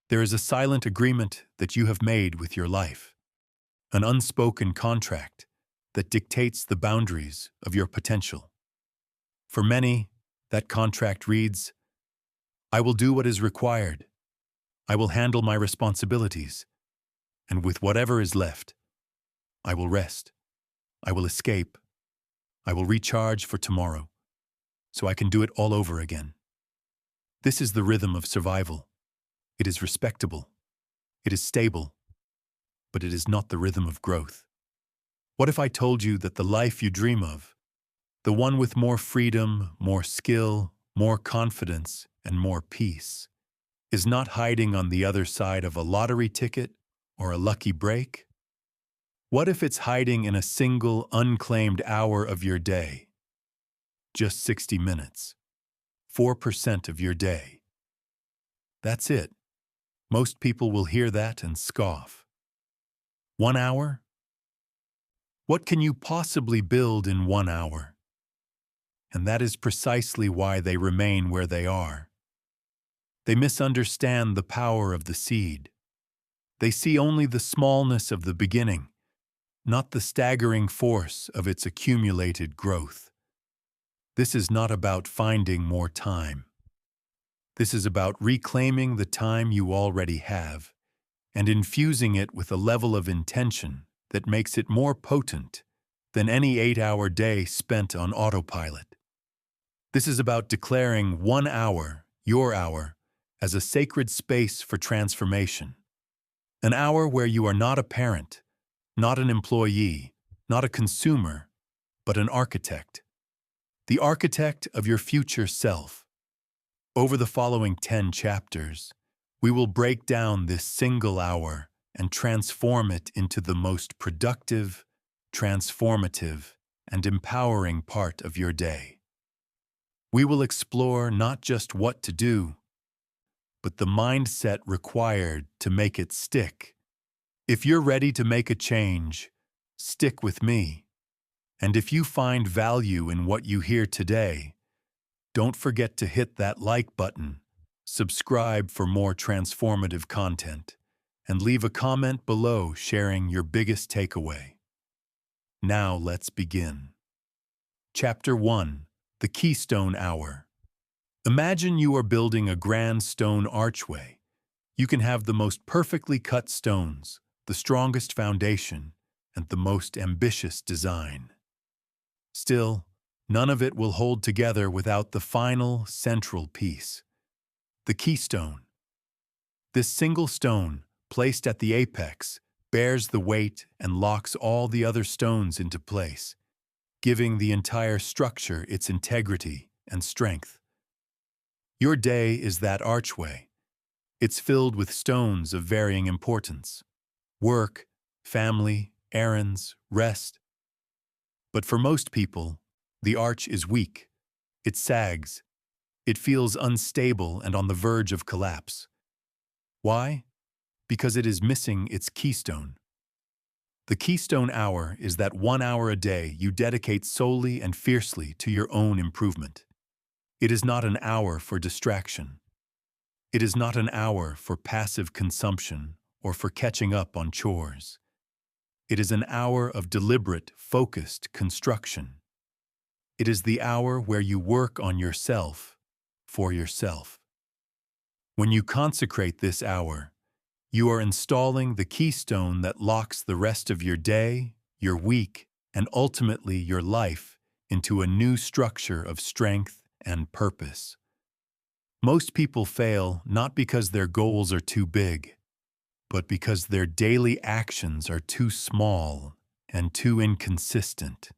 There is a silent agreement that you have made with your life, an unspoken contract that dictates the boundaries of your potential. For many, that contract reads, I will do what is required. I will handle my responsibilities. And with whatever is left, I will rest. I will escape. I will recharge for tomorrow, so I can do it all over again. This is the rhythm of survival. It is respectable. It is stable. But it is not the rhythm of growth. What if I told you that the life you dream of, the one with more freedom, more skill, more confidence, and more peace, is not hiding on the other side of a lottery ticket or a lucky break? What if it's hiding in a single unclaimed hour of your day? Just 60 minutes. 4% of your day. That's it. Most people will hear that and scoff. 1 hour? What can you possibly build in 1 hour? And that is precisely why they remain where they are. They misunderstand the power of the seed. They see only the smallness of the beginning, not the staggering force of its accumulated growth. This is not about finding more time. This is about reclaiming the time you already have and infusing it with a level of intention that makes it more potent than any 8-hour day spent on autopilot. This is about declaring 1 hour, your hour, as a sacred space for transformation. An hour where you are not a parent, not an employee, not a consumer, but an architect. The architect of your future self. Over the following 10 chapters, we will break down this single hour and transform it into the most productive, transformative, and empowering part of your day. We will explore not just what to do, but the mindset required to make it stick. If you're ready to make a change, stick with me. And if you find value in what you hear today, don't forget to hit that like button, subscribe for more transformative content, and leave a comment below sharing your biggest takeaway. Now let's begin. Chapter 1: The Keystone Hour. Imagine you are building a grand stone archway. You can have the most perfectly cut stones, the strongest foundation, and the most ambitious design. Still, none of it will hold together without the final, central piece, the keystone. This single stone, placed at the apex, bears the weight and locks all the other stones into place, giving the entire structure its integrity and strength. Your day is that archway. It's filled with stones of varying importance: work, family, errands, rest. But for most people, the arch is weak. It sags. It feels unstable and on the verge of collapse. Why? Because it is missing its keystone. The keystone hour is that 1 hour a day you dedicate solely and fiercely to your own improvement. It is not an hour for distraction. It is not an hour for passive consumption or for catching up on chores. It is an hour of deliberate, focused construction. It is the hour where you work on yourself, for yourself. When you consecrate this hour, you are installing the keystone that locks the rest of your day, your week, and ultimately your life into a new structure of strength and purpose. Most people fail not because their goals are too big, but because their daily actions are too small and too inconsistent.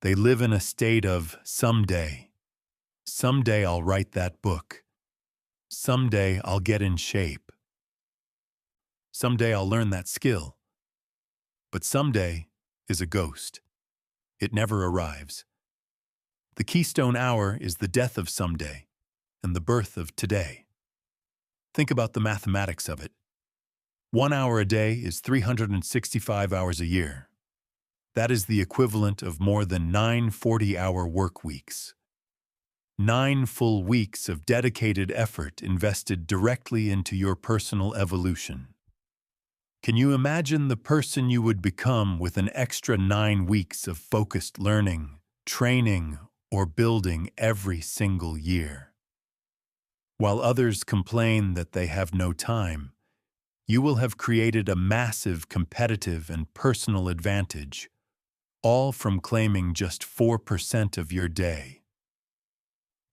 They live in a state of someday. Someday I'll write that book. Someday I'll get in shape. Someday I'll learn that skill. But someday is a ghost. It never arrives. The keystone hour is the death of someday and the birth of today. Think about the mathematics of it. 1 hour a day is 365 hours a year. That is the equivalent of more than 9 40-hour work weeks. 9 full weeks of dedicated effort invested directly into your personal evolution. Can you imagine the person you would become with an extra 9 weeks of focused learning, training, or building every single year? While others complain that they have no time, you will have created a massive competitive and personal advantage, all from claiming just 4% of your day.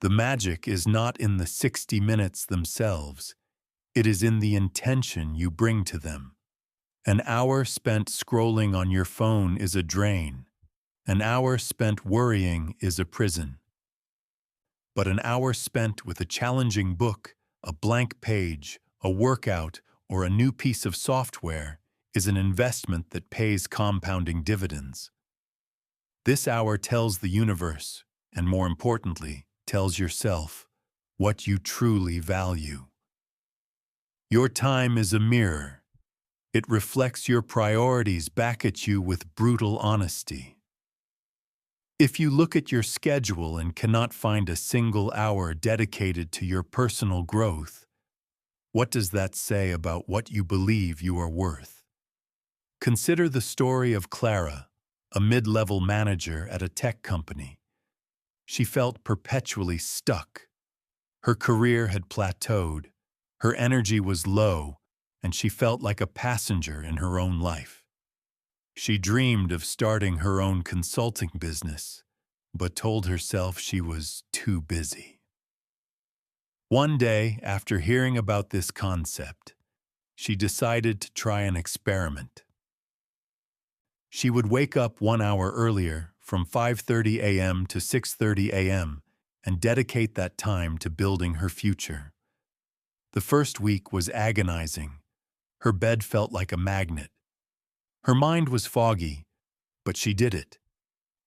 The magic is not in the 60 minutes themselves, it is in the intention you bring to them. An hour spent scrolling on your phone is a drain. An hour spent worrying is a prison. But an hour spent with a challenging book, a blank page, a workout, or a new piece of software is an investment that pays compounding dividends. This hour tells the universe, and more importantly, tells yourself, what you truly value. Your time is a mirror. It reflects your priorities back at you with brutal honesty. If you look at your schedule and cannot find a single hour dedicated to your personal growth, what does that say about what you believe you are worth? Consider the story of Clara, a mid-level manager at a tech company. She felt perpetually stuck. Her career had plateaued, her energy was low, and she felt like a passenger in her own life. She dreamed of starting her own consulting business, but told herself she was too busy. One day, after hearing about this concept, she decided to try an experiment. She would wake up 1 hour earlier, from 5:30 a.m. to 6:30 a.m., and dedicate that time to building her future. The first week was agonizing. Her bed felt like a magnet. Her mind was foggy, but she did it.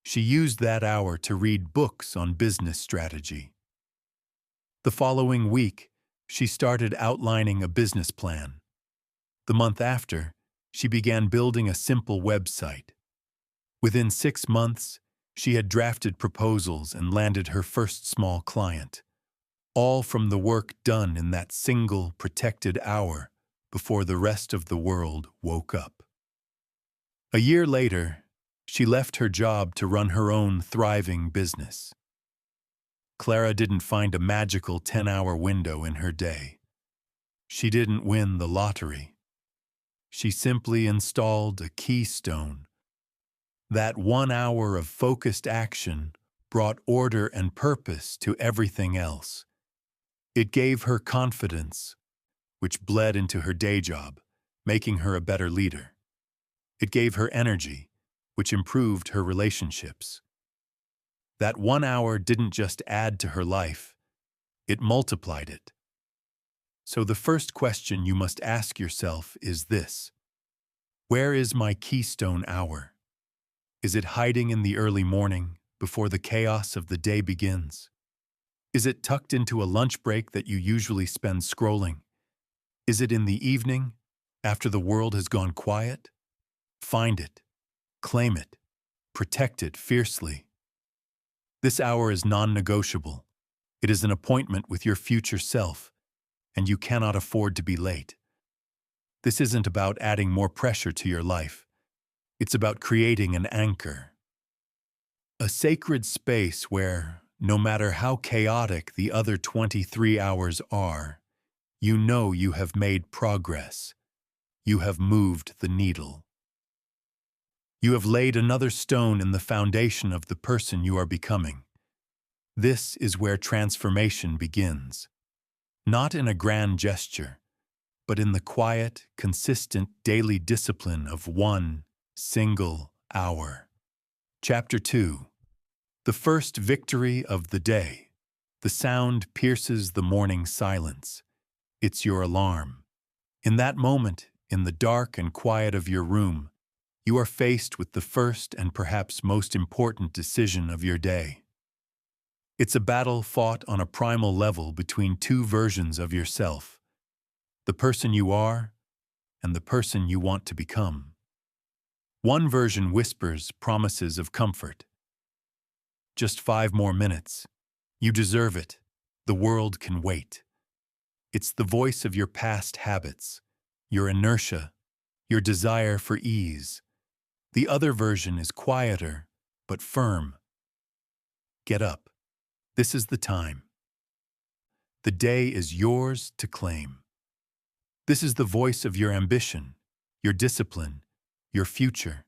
She used that hour to read books on business strategy. The following week, she started outlining a business plan. The month after, she began building a simple website. Within 6 months, she had drafted proposals and landed her first small client, all from the work done in that single protected hour before the rest of the world woke up. A year later, she left her job to run her own thriving business. Clara didn't find a magical 10-hour window in her day. She didn't win the lottery. She simply installed a keystone. That 1 hour of focused action brought order and purpose to everything else. It gave her confidence, which bled into her day job, making her a better leader. It gave her energy, which improved her relationships. That 1 hour didn't just add to her life, it multiplied it. So the first question you must ask yourself is this: where is my keystone hour? Is it hiding in the early morning, before the chaos of the day begins? Is it tucked into a lunch break that you usually spend scrolling? Is it in the evening, after the world has gone quiet? Find it, claim it, protect it fiercely. This hour is non-negotiable. It is an appointment with your future self, and you cannot afford to be late. This isn't about adding more pressure to your life. It's about creating an anchor. A sacred space where, no matter how chaotic the other 23 hours are, you know you have made progress. You have moved the needle. You have laid another stone in the foundation of the person you are becoming. This is where transformation begins. Not in a grand gesture, but in the quiet, consistent daily discipline of 1 single hour. Chapter 2. The first victory of the day. The sound pierces the morning silence. It's your alarm. In that moment, in the dark and quiet of your room, you are faced with the first and perhaps most important decision of your day. It's a battle fought on a primal level between two versions of yourself: the person you are and the person you want to become. One version whispers promises of comfort. Just 5 more minutes. You deserve it. The world can wait. It's the voice of your past habits, your inertia, your desire for ease. The other version is quieter, but firm. Get up. This is the time. The day is yours to claim. This is the voice of your ambition, your discipline, your future.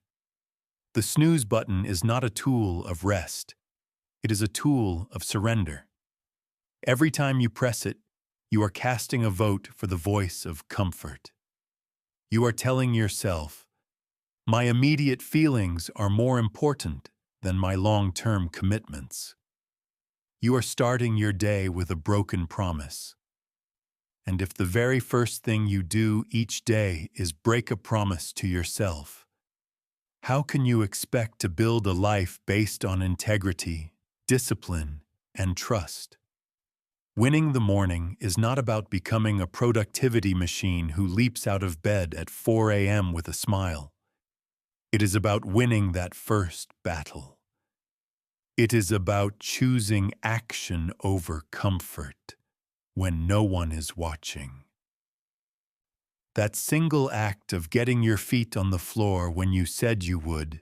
The snooze button is not a tool of rest. It is a tool of surrender. Every time you press it, you are casting a vote for the voice of comfort. You are telling yourself, my immediate feelings are more important than my long-term commitments. You are starting your day with a broken promise. And if the very first thing you do each day is break a promise to yourself, how can you expect to build a life based on integrity, discipline, and trust? Winning the morning is not about becoming a productivity machine who leaps out of bed at 4 a.m. with a smile. It is about winning that first battle. It is about choosing action over comfort when no one is watching. That single act of getting your feet on the floor when you said you would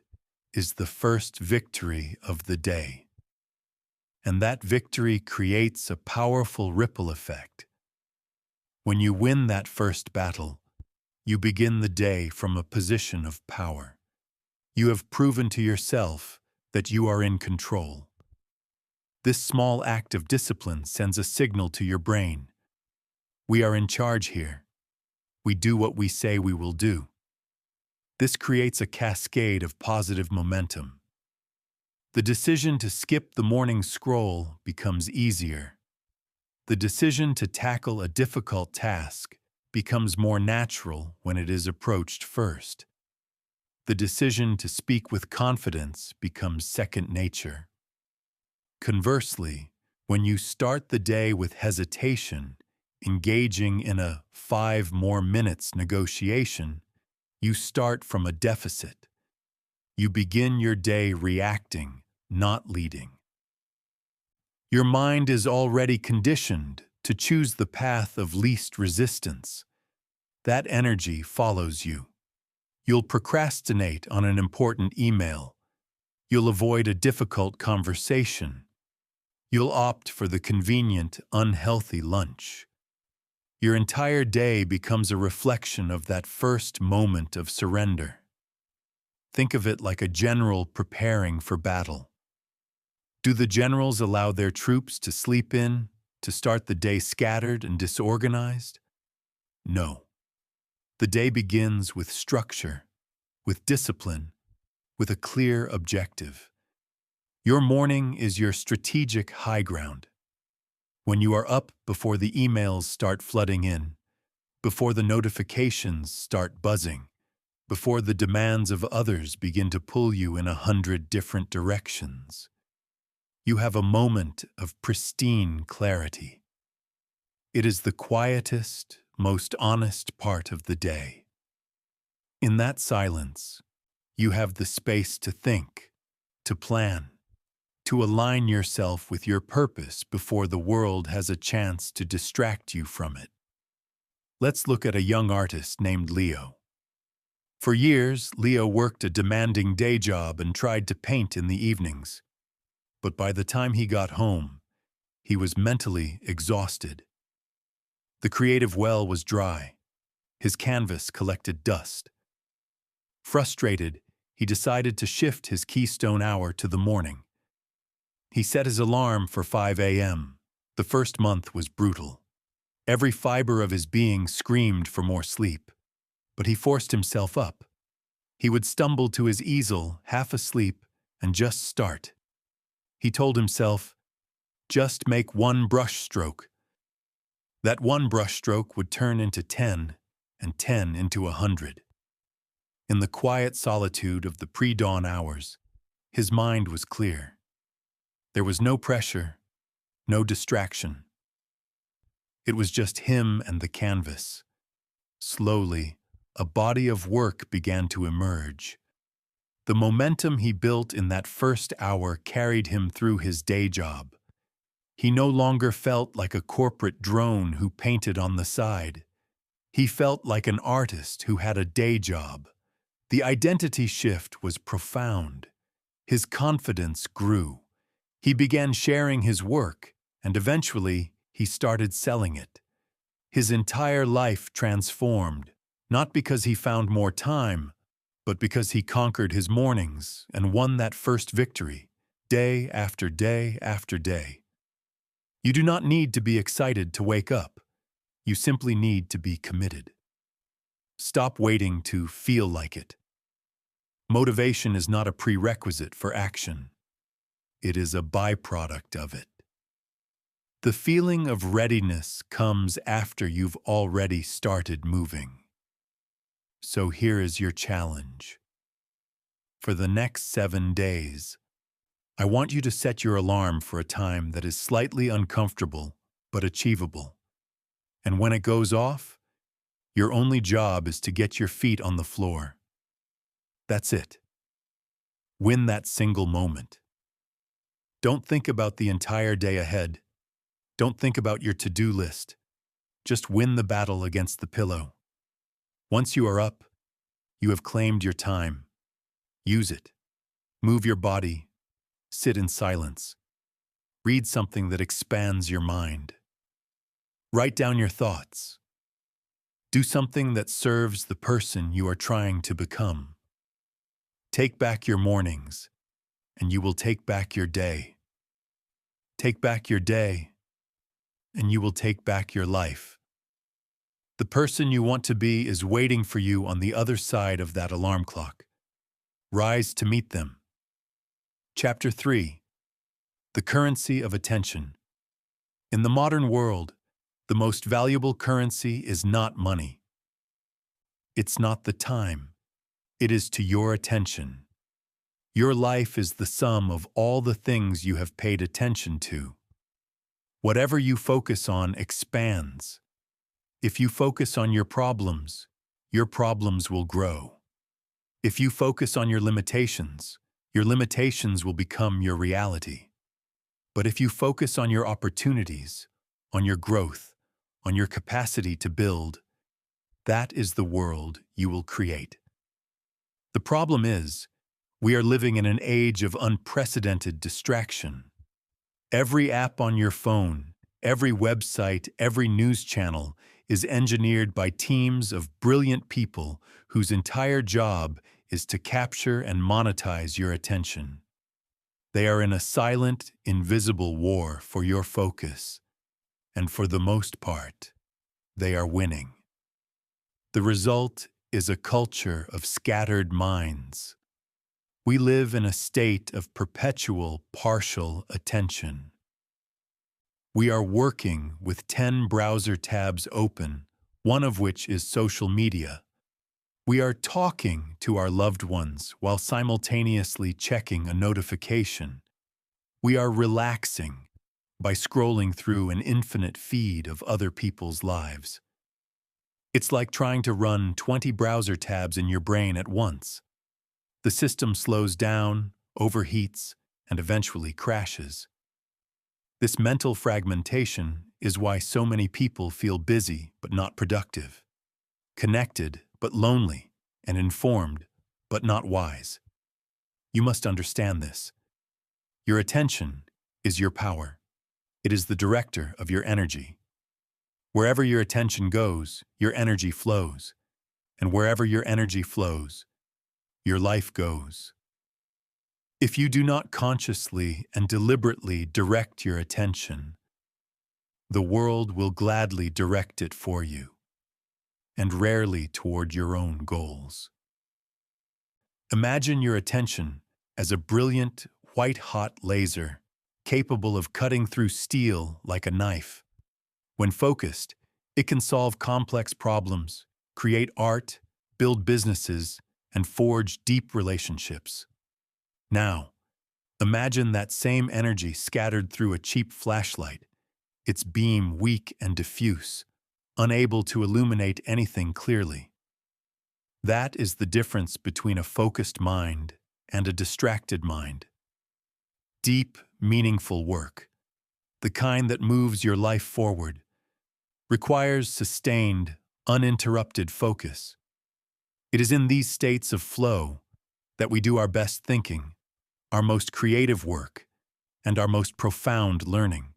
is the first victory of the day. And that victory creates a powerful ripple effect. When you win that first battle, you begin the day from a position of power. You have proven to yourself that you are in control. This small act of discipline sends a signal to your brain. We are in charge here. We do what we say we will do. This creates a cascade of positive momentum. The decision to skip the morning scroll becomes easier. The decision to tackle a difficult task becomes more natural when it is approached first. The decision to speak with confidence becomes second nature. Conversely, when you start the day with hesitation, engaging in a 5 more minutes negotiation, you start from a deficit. You begin your day reacting, not leading. Your mind is already conditioned to choose the path of least resistance. That energy follows you. You'll procrastinate on an important email. You'll avoid a difficult conversation. You'll opt for the convenient, unhealthy lunch. Your entire day becomes a reflection of that first moment of surrender. Think of it like a general preparing for battle. Do the generals allow their troops to sleep in, to start the day scattered and disorganized? No. The day begins with structure, with discipline, with a clear objective. Your morning is your strategic high ground. When you are up before the emails start flooding in, before the notifications start buzzing, before the demands of others begin to pull you in 100 different directions, you have a moment of pristine clarity. It is the quietest, most honest part of the day. In that silence, you have the space to think, to plan, to align yourself with your purpose before the world has a chance to distract you from it. Let's look at a young artist named Leo. For years, Leo worked a demanding day job and tried to paint in the evenings. But by the time he got home, he was mentally exhausted. The creative well was dry. His canvas collected dust. Frustrated, he decided to shift his Keystone Hour to the morning. He set his alarm for 5 a.m. The first month was brutal. Every fiber of his being screamed for more sleep. But he forced himself up. He would stumble to his easel, half asleep, and just start. He told himself, just make one brush stroke. That one brush stroke would turn into 10, and 10 into 100. In the quiet solitude of the pre-dawn hours, his mind was clear. There was no pressure, no distraction. It was just him and the canvas. Slowly, a body of work began to emerge. The momentum he built in that first hour carried him through his day job. He no longer felt like a corporate drone who painted on the side. He felt like an artist who had a day job. The identity shift was profound. His confidence grew. He began sharing his work, and eventually he started selling it. His entire life transformed, not because he found more time, but because he conquered his mornings and won that first victory, day after day after day. You do not need to be excited to wake up. You simply need to be committed. Stop waiting to feel like it. Motivation is not a prerequisite for action. It is a byproduct of it. The feeling of readiness comes after you've already started moving. So here is your challenge. For the next 7 days, I want you to set your alarm for a time that is slightly uncomfortable but achievable. And when it goes off, your only job is to get your feet on the floor. That's it. Win that single moment. Don't think about the entire day ahead. Don't think about your to-do list. Just win the battle against the pillow. Once you are up, you have claimed your time. Use it. Move your body. Sit in silence. Read something that expands your mind. Write down your thoughts. Do something that serves the person you are trying to become. Take back your mornings, and you will take back your day. Take back your day, and you will take back your life. The person you want to be is waiting for you on the other side of that alarm clock. Rise to meet them. Chapter 3. The Currency of Attention. In the modern world, the most valuable currency is not money. It's not the time. It is to your attention. Your life is the sum of all the things you have paid attention to. Whatever you focus on expands. If you focus on your problems will grow. If you focus on your limitations will become your reality. But if you focus on your opportunities, on your growth, on your capacity to build, that is the world you will create. The problem is, we are living in an age of unprecedented distraction. Every app on your phone, every website, every news channel is engineered by teams of brilliant people whose entire job is to capture and monetize your attention. They are in a silent, invisible war for your focus, and for the most part, they are winning. The result is a culture of scattered minds. We live in a state of perpetual partial attention. We are working with 10 browser tabs open, one of which is social media. We are talking to our loved ones while simultaneously checking a notification. We are relaxing by scrolling through an infinite feed of other people's lives. It's like trying to run 20 browser tabs in your brain at once. The system slows down, overheats, and eventually crashes. This mental fragmentation is why so many people feel busy but not productive, connected but lonely, and informed but not wise. You must understand this. Your attention is your power. It is the director of your energy. Wherever your attention goes, your energy flows. And wherever your energy flows, your life goes. If you do not consciously and deliberately direct your attention, the world will gladly direct it for you, and rarely toward your own goals. Imagine your attention as a brilliant, white-hot laser, capable of cutting through steel like a knife. When focused, it can solve complex problems, create art, build businesses, and forge deep relationships. Now, imagine that same energy scattered through a cheap flashlight, its beam weak and diffuse, unable to illuminate anything clearly. That is the difference between a focused mind and a distracted mind. Deep, meaningful work, the kind that moves your life forward, requires sustained, uninterrupted focus. It is in these states of flow that we do our best thinking, our most creative work, and our most profound learning.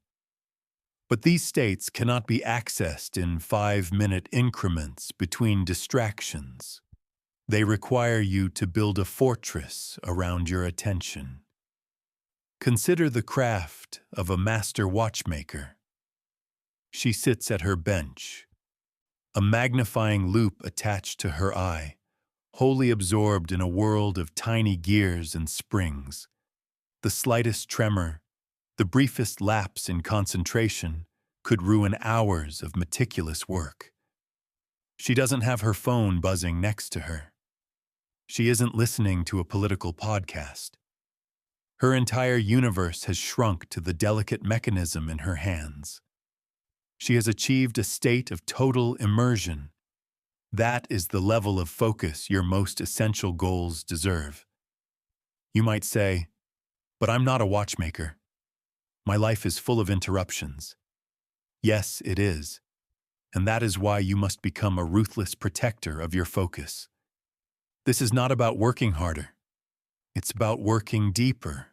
But these states cannot be accessed in 5-minute increments between distractions. They require you to build a fortress around your attention. Consider the craft of a master watchmaker. She sits at her bench, a magnifying loupe attached to her eye, wholly absorbed in a world of tiny gears and springs. The slightest tremor, the briefest lapse in concentration, could ruin hours of meticulous work. She doesn't have her phone buzzing next to her. She isn't listening to a political podcast. Her entire universe has shrunk to the delicate mechanism in her hands. She has achieved a state of total immersion. That is the level of focus your most essential goals deserve. You might say, "But I'm not a watchmaker. My life is full of interruptions." Yes, it is. And that is why you must become a ruthless protector of your focus. This is not about working harder. It's about working deeper.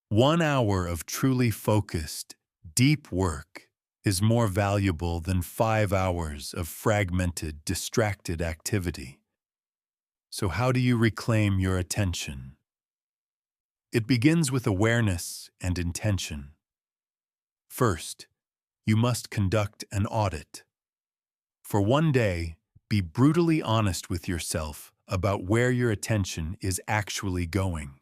1 hour of truly focused, deep work is more valuable than 5 hours of fragmented, distracted activity. So how do you reclaim your attention? It begins with awareness and intention. First, you must conduct an audit. For one day, be brutally honest with yourself about where your attention is actually going.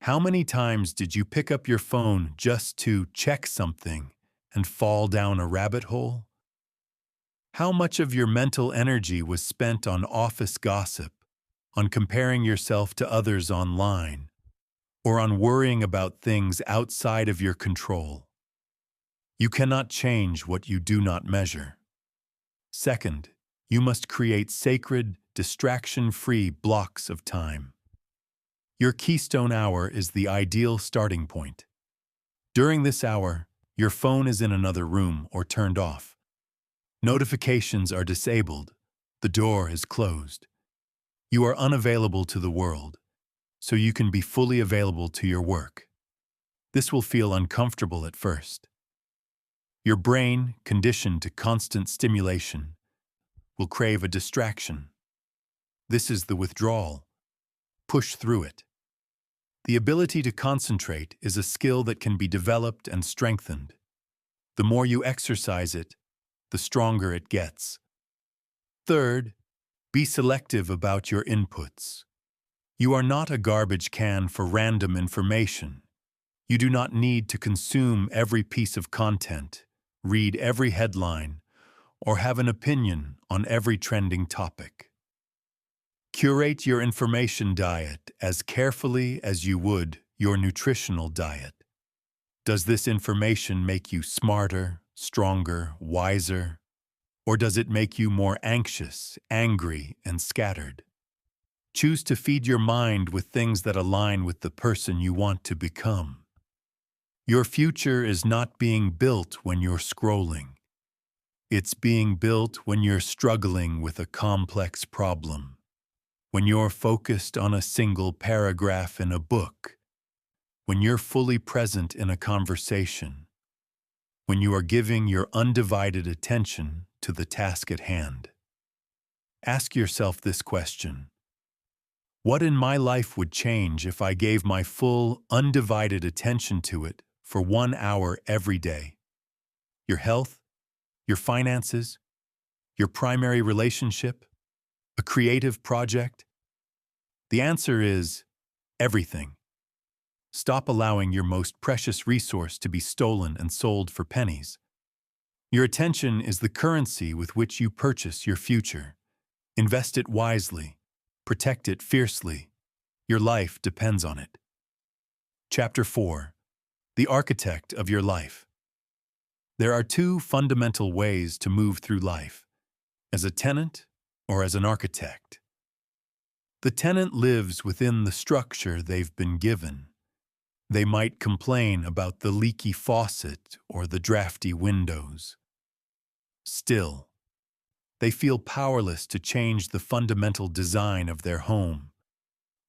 How many times did you pick up your phone just to check something and fall down a rabbit hole? How much of your mental energy was spent on office gossip, on comparing yourself to others online, or on worrying about things outside of your control? You cannot change what you do not measure. Second, you must create sacred, distraction-free blocks of time. Your Keystone Hour is the ideal starting point. During this hour, your phone is in another room or turned off. Notifications are disabled. The door is closed. You are unavailable to the world, so you can be fully available to your work. This will feel uncomfortable at first. Your brain, conditioned to constant stimulation, will crave a distraction. This is the withdrawal. Push through it. The ability to concentrate is a skill that can be developed and strengthened. The more you exercise it, the stronger it gets. Third, be selective about your inputs. You are not a garbage can for random information. You do not need to consume every piece of content, read every headline, or have an opinion on every trending topic. Curate your information diet as carefully as you would your nutritional diet. Does this information make you smarter, stronger, wiser? Or does it make you more anxious, angry, and scattered? Choose to feed your mind with things that align with the person you want to become. Your future is not being built when you're scrolling. It's being built when you're struggling with a complex problem, when you're focused on a single paragraph in a book, when you're fully present in a conversation, when you are giving your undivided attention to the task at hand. Ask yourself this question: what in my life would change if I gave my full, undivided attention to it for 1 hour every day? Your health? Your finances? Your primary relationship? A creative project? The answer is everything. Stop allowing your most precious resource to be stolen and sold for pennies. Your attention is the currency with which you purchase your future. Invest it wisely. Protect it fiercely. Your life depends on it. Chapter 4. The Architect of Your Life. There are two fundamental ways to move through life: as a tenant or as an architect. The tenant lives within the structure they've been given. They might complain about the leaky faucet or the drafty windows. Still, they feel powerless to change the fundamental design of their home.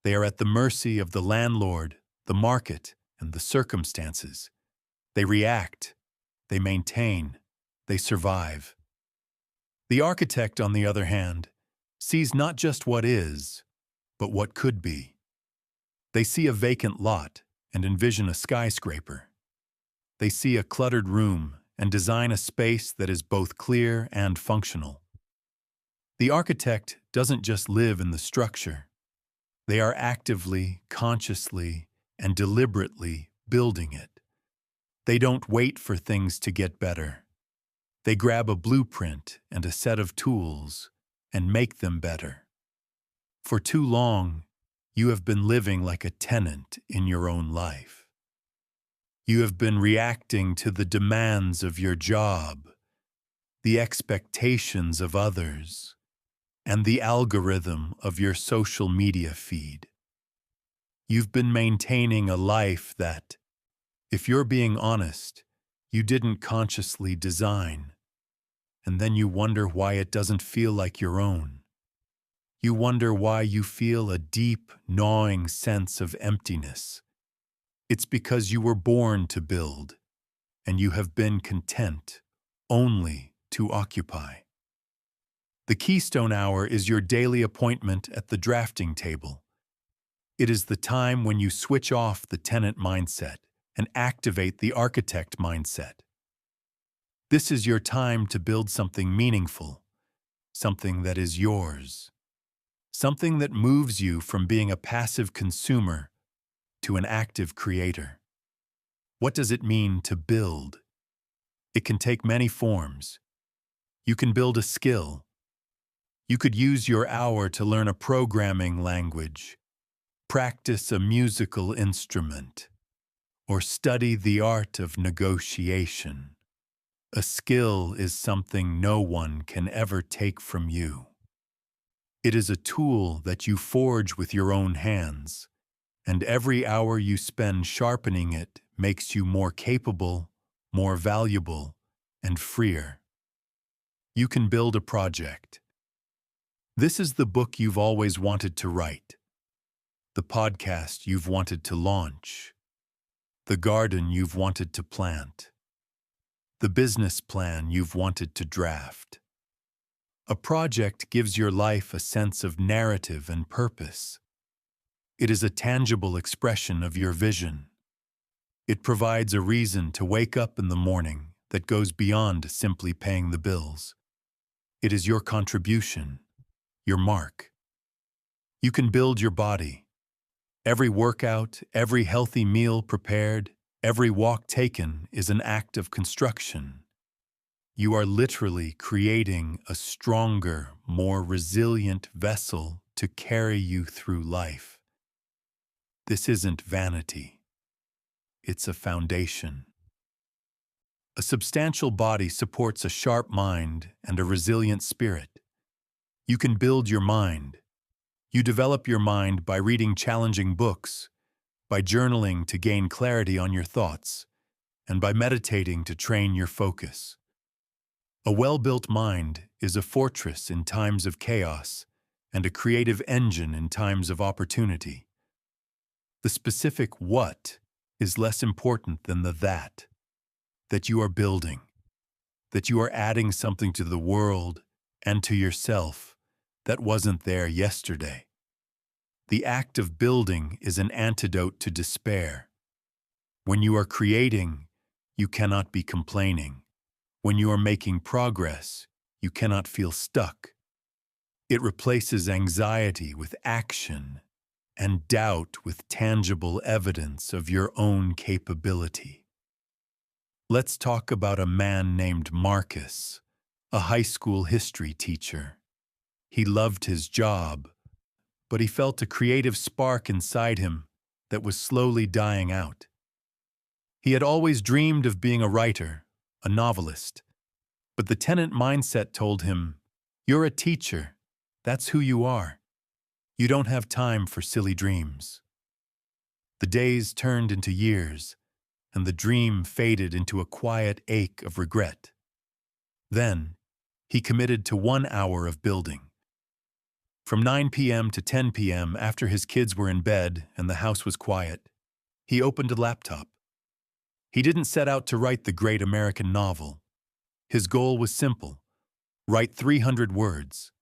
They are at the mercy of the landlord, the market, and the circumstances. They react, they maintain, they survive. The architect, on the other hand, sees not just what is, but what could be. They see a vacant lot and envision a skyscraper. They see a cluttered room and design a space that is both clear and functional. The architect doesn't just live in the structure. They are actively, consciously, and deliberately building it. They don't wait for things to get better. They grab a blueprint and a set of tools and make them better. For too long, you have been living like a tenant in your own life. You have been reacting to the demands of your job, the expectations of others, and the algorithm of your social media feed. You've been maintaining a life that, if you're being honest, you didn't consciously design. And then you wonder why it doesn't feel like your own. You wonder why you feel a deep, gnawing sense of emptiness. It's because you were born to build, and you have been content only to occupy. The Keystone Hour is your daily appointment at the drafting table. It is the time when you switch off the tenant mindset and activate the architect mindset. This is your time to build something meaningful, something that is yours, something that moves you from being a passive consumer to an active creator. What does it mean to build? It can take many forms. You can build a skill. You could use your hour to learn a programming language, practice a musical instrument, or study the art of negotiation. A skill is something no one can ever take from you. It is a tool that you forge with your own hands, and every hour you spend sharpening it makes you more capable, more valuable, and freer. You can build a project. This is the book you've always wanted to write, the podcast you've wanted to launch, the garden you've wanted to plant, the business plan you've wanted to draft. A project gives your life a sense of narrative and purpose. It is a tangible expression of your vision. It provides a reason to wake up in the morning that goes beyond simply paying the bills. It is your contribution, your mark. You can build your body. Every workout, every healthy meal prepared, every walk taken is an act of construction. You are literally creating a stronger, more resilient vessel to carry you through life. This isn't vanity. It's a foundation. A substantial body supports a sharp mind and a resilient spirit. You can build your mind. You develop your mind by reading challenging books, by journaling to gain clarity on your thoughts, and by meditating to train your focus. A well-built mind is a fortress in times of chaos and a creative engine in times of opportunity. The specific what is less important than the that you are building, that you are adding something to the world and to yourself that wasn't there yesterday. The act of building is an antidote to despair. When you are creating, you cannot be complaining. When you are making progress, you cannot feel stuck. It replaces anxiety with action and doubt with tangible evidence of your own capability. Let's talk about a man named Marcus, a high school history teacher. He loved his job, but he felt a creative spark inside him that was slowly dying out. He had always dreamed of being a writer, a novelist, but the tenant mindset told him, "You're a teacher. That's who you are. You don't have time for silly dreams." The days turned into years, and the dream faded into a quiet ache of regret. Then, he committed to 1 hour of building. From 9 p.m. to 10 p.m., after his kids were in bed and the house was quiet, he opened a laptop. He didn't set out to write the great American novel. His goal was simple: write 300 words.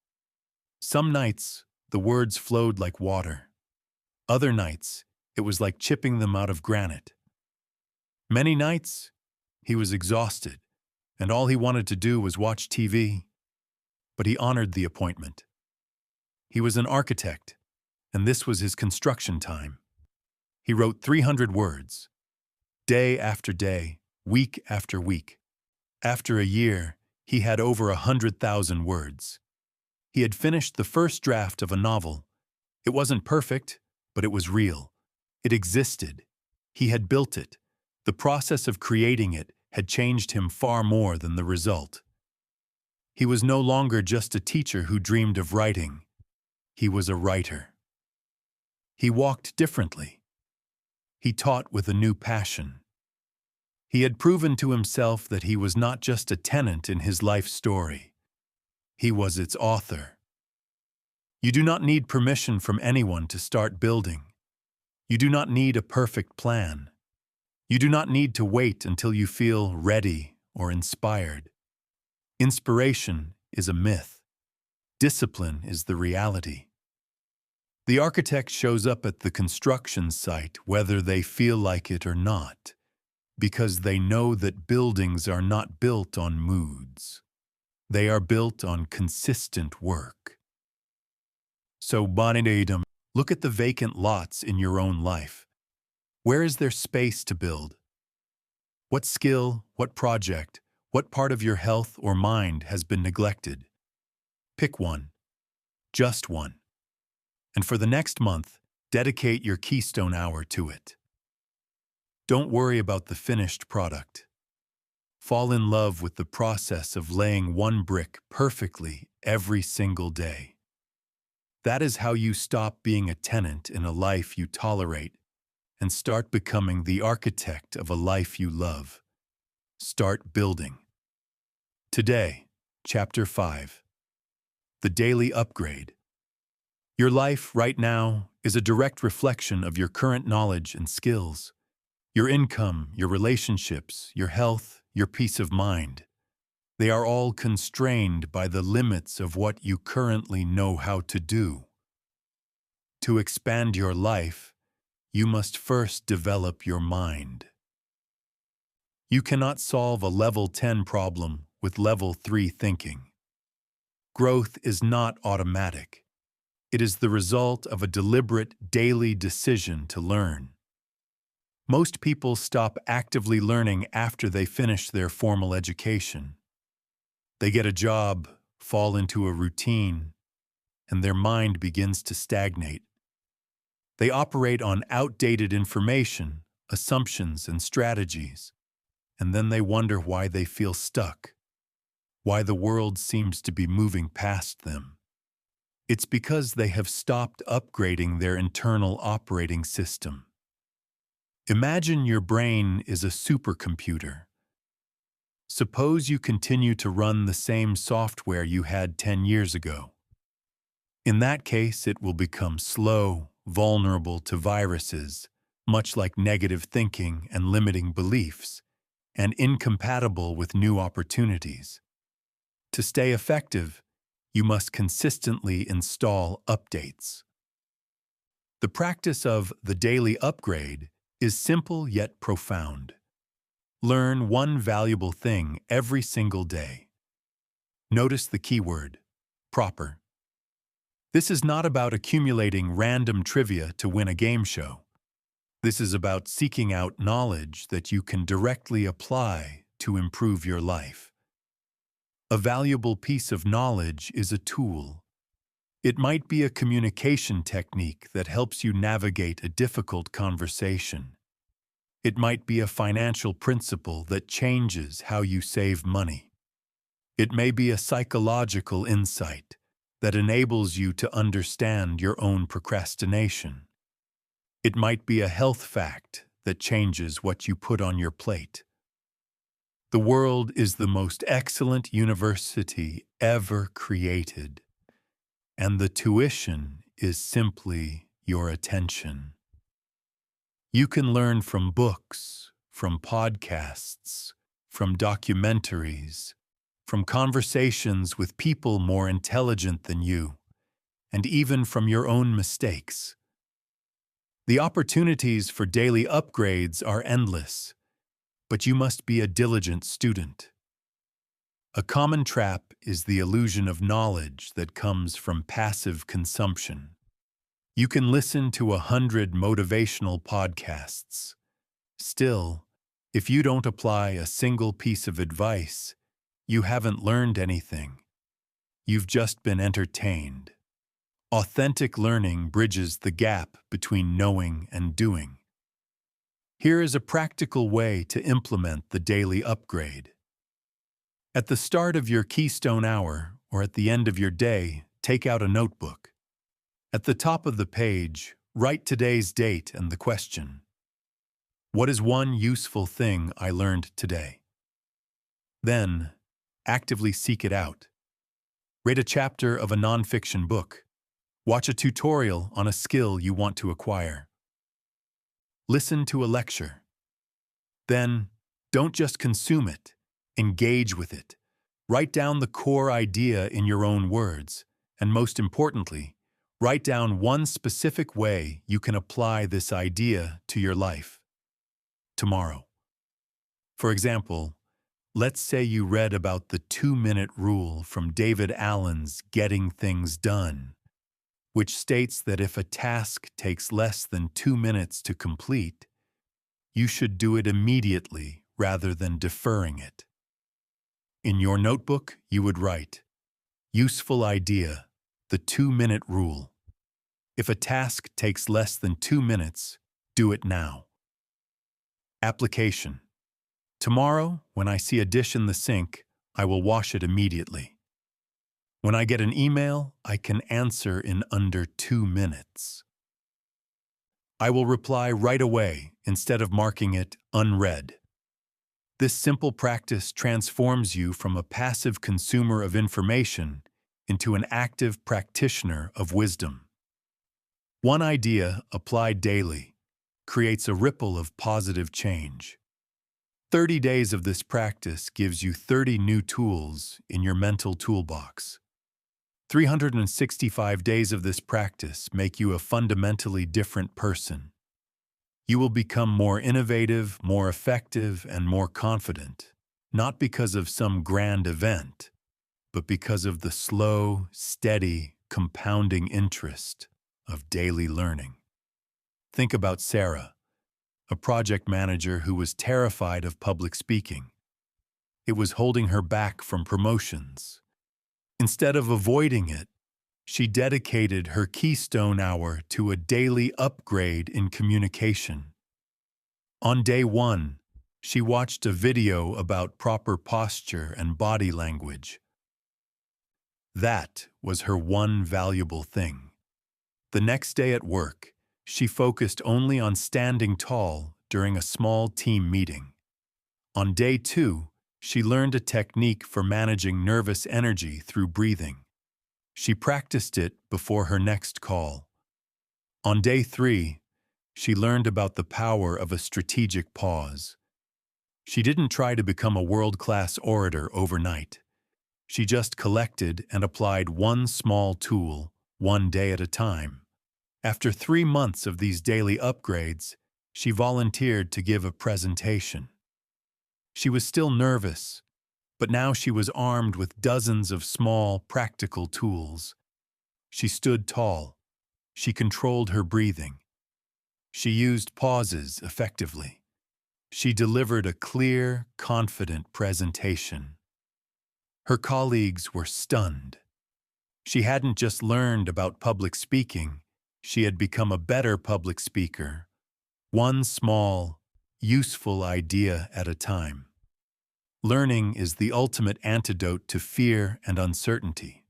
Some nights, the words flowed like water. Other nights, it was like chipping them out of granite. Many nights, he was exhausted, and all he wanted to do was watch TV. But he honored the appointment. He was an architect, and this was his construction time. He wrote 300 words, day after day, week after week. After a year, he had over 100,000 words. He had finished the first draft of a novel. It wasn't perfect, but it was real. It existed. He had built it. The process of creating it had changed him far more than the result. He was no longer just a teacher who dreamed of writing. He was a writer. He walked differently. He taught with a new passion. He had proven to himself that he was not just a tenant in his life story. He was its author. You do not need permission from anyone to start building. You do not need a perfect plan. You do not need to wait until you feel ready or inspired. Inspiration is a myth. Discipline is the reality. The architect shows up at the construction site whether they feel like it or not, because they know that buildings are not built on moods. They are built on consistent work. So, Bonidadum, look at the vacant lots in your own life. Where is there space to build? What skill, what project, what part of your health or mind has been neglected? Pick one. Just one. And for the next month, dedicate your Keystone Hour to it. Don't worry about the finished product. Fall in love with the process of laying one brick perfectly every single day. That is how you stop being a tenant in a life you tolerate and start becoming the architect of a life you love. Start building. Today, Chapter 5. The Daily Upgrade. Your life right now is a direct reflection of your current knowledge and skills. Your income, your relationships, your health, your peace of mind. They are all constrained by the limits of what you currently know how to do. To expand your life, you must first develop your mind. You cannot solve a level 10 problem with level 3 thinking. Growth is not automatic. It is the result of a deliberate daily decision to learn. Most people stop actively learning after they finish their formal education. They get a job, fall into a routine, and their mind begins to stagnate. They operate on outdated information, assumptions, and strategies, and then they wonder why they feel stuck, why the world seems to be moving past them. It's because they have stopped upgrading their internal operating system. Imagine your brain is a supercomputer. Suppose you continue to run the same software you had 10 years ago. In that case, it will become slow, vulnerable to viruses, much like negative thinking and limiting beliefs, and incompatible with new opportunities. To stay effective, you must consistently install updates. The practice of the daily upgrade is simple yet profound. Learn one valuable thing every single day. Notice the keyword, proper. This is not about accumulating random trivia to win a game show. This is about seeking out knowledge that you can directly apply to improve your life. A valuable piece of knowledge is a tool. It might be a communication technique that helps you navigate a difficult conversation. It might be a financial principle that changes how you save money. It may be a psychological insight that enables you to understand your own procrastination. It might be a health fact that changes what you put on your plate. The world is the most excellent university ever created, and the tuition is simply your attention. You can learn from books, from podcasts, from documentaries, from conversations with people more intelligent than you, and even from your own mistakes. The opportunities for daily upgrades are endless, but you must be a diligent student. A common trap is the illusion of knowledge that comes from passive consumption. You can listen to 100 motivational podcasts. Still, if you don't apply a single piece of advice, you haven't learned anything. You've just been entertained. Authentic learning bridges the gap between knowing and doing. Here is a practical way to implement the daily upgrade. At the start of your Keystone Hour or at the end of your day, take out a notebook. At the top of the page, write today's date and the question. What is one useful thing I learned today? Then, actively seek it out. Read a chapter of a nonfiction book. Watch a tutorial on a skill you want to acquire. Listen to a lecture. Then, don't just consume it, engage with it. Write down the core idea in your own words, and most importantly, write down one specific way you can apply this idea to your life. Tomorrow. For example, let's say you read about the 2-minute rule from David Allen's Getting Things Done, which states that if a task takes less than 2 minutes to complete, you should do it immediately rather than deferring it. In your notebook, you would write, Useful idea, the 2-minute rule. If a task takes less than 2 minutes, do it now. Application. Tomorrow, when I see a dish in the sink, I will wash it immediately. When I get an email, I can answer in under 2 minutes. I will reply right away instead of marking it unread. This simple practice transforms you from a passive consumer of information into an active practitioner of wisdom. One idea applied daily creates a ripple of positive change. 30 days of this practice gives you 30 new tools in your mental toolbox. 365 days of this practice make you a fundamentally different person. You will become more innovative, more effective, and more confident, not because of some grand event, but because of the slow, steady, compounding interest of daily learning. Think about Sarah, a project manager who was terrified of public speaking. It was holding her back from promotions. Instead of avoiding it, she dedicated her Keystone Hour to a daily upgrade in communication. On day 1, she watched a video about proper posture and body language. That was her one valuable thing. The next day at work, she focused only on standing tall during a small team meeting. On day 2, she learned a technique for managing nervous energy through breathing. She practiced it before her next call. On day 3, she learned about the power of a strategic pause. She didn't try to become a world-class orator overnight. She just collected and applied one small tool, one day at a time. After 3 months of these daily upgrades, she volunteered to give a presentation. She was still nervous, but now she was armed with dozens of small, practical tools. She stood tall. She controlled her breathing. She used pauses effectively. She delivered a clear, confident presentation. Her colleagues were stunned. She hadn't just learned about public speaking, she had become a better public speaker, one small, useful idea at a time. Learning is the ultimate antidote to fear and uncertainty.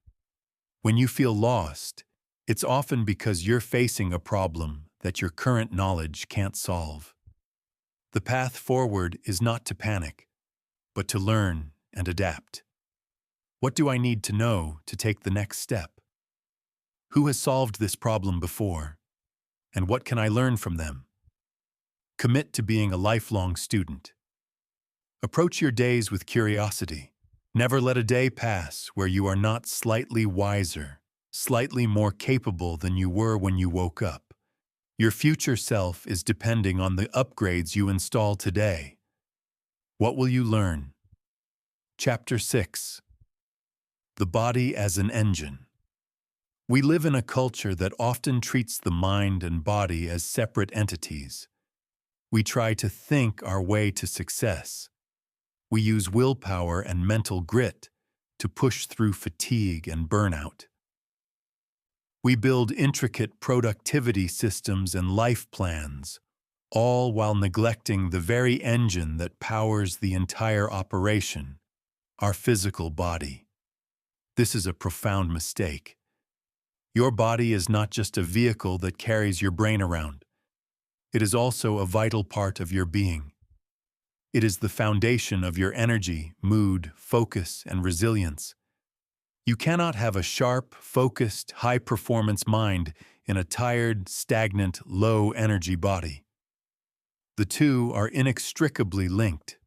When you feel lost, it's often because you're facing a problem that your current knowledge can't solve. The path forward is not to panic, but to learn and adapt. What do I need to know to take the next step? Who has solved this problem before? And what can I learn from them? Commit to being a lifelong student. Approach your days with curiosity. Never let a day pass where you are not slightly wiser, slightly more capable than you were when you woke up. Your future self is depending on the upgrades you install today. What will you learn? Chapter 6. The Body as an Engine. We live in a culture that often treats the mind and body as separate entities. We try to think our way to success. We use willpower and mental grit to push through fatigue and burnout. We build intricate productivity systems and life plans, all while neglecting the very engine that powers the entire operation, our physical body. This is a profound mistake. Your body is not just a vehicle that carries your brain around. It is also a vital part of your being. It is the foundation of your energy, mood, focus, and resilience. You cannot have a sharp, focused, high-performance mind in a tired, stagnant, low-energy body. The two are inextricably linked.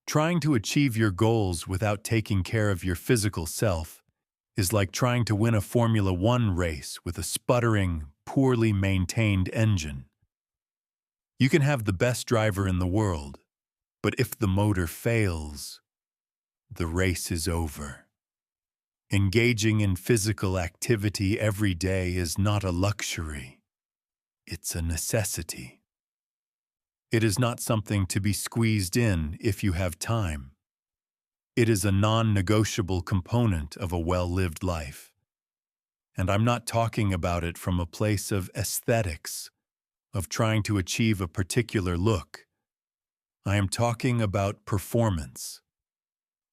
Trying to achieve your goals without taking care of your physical self is like trying to win a Formula One race with a sputtering, poorly maintained engine. You can have the best driver in the world, but if the motor fails, the race is over. Engaging in physical activity every day is not a luxury. It's a necessity. It is not something to be squeezed in if you have time. It is a non-negotiable component of a well-lived life. And I'm not talking about it from a place of aesthetics, of trying to achieve a particular look. I am talking about performance.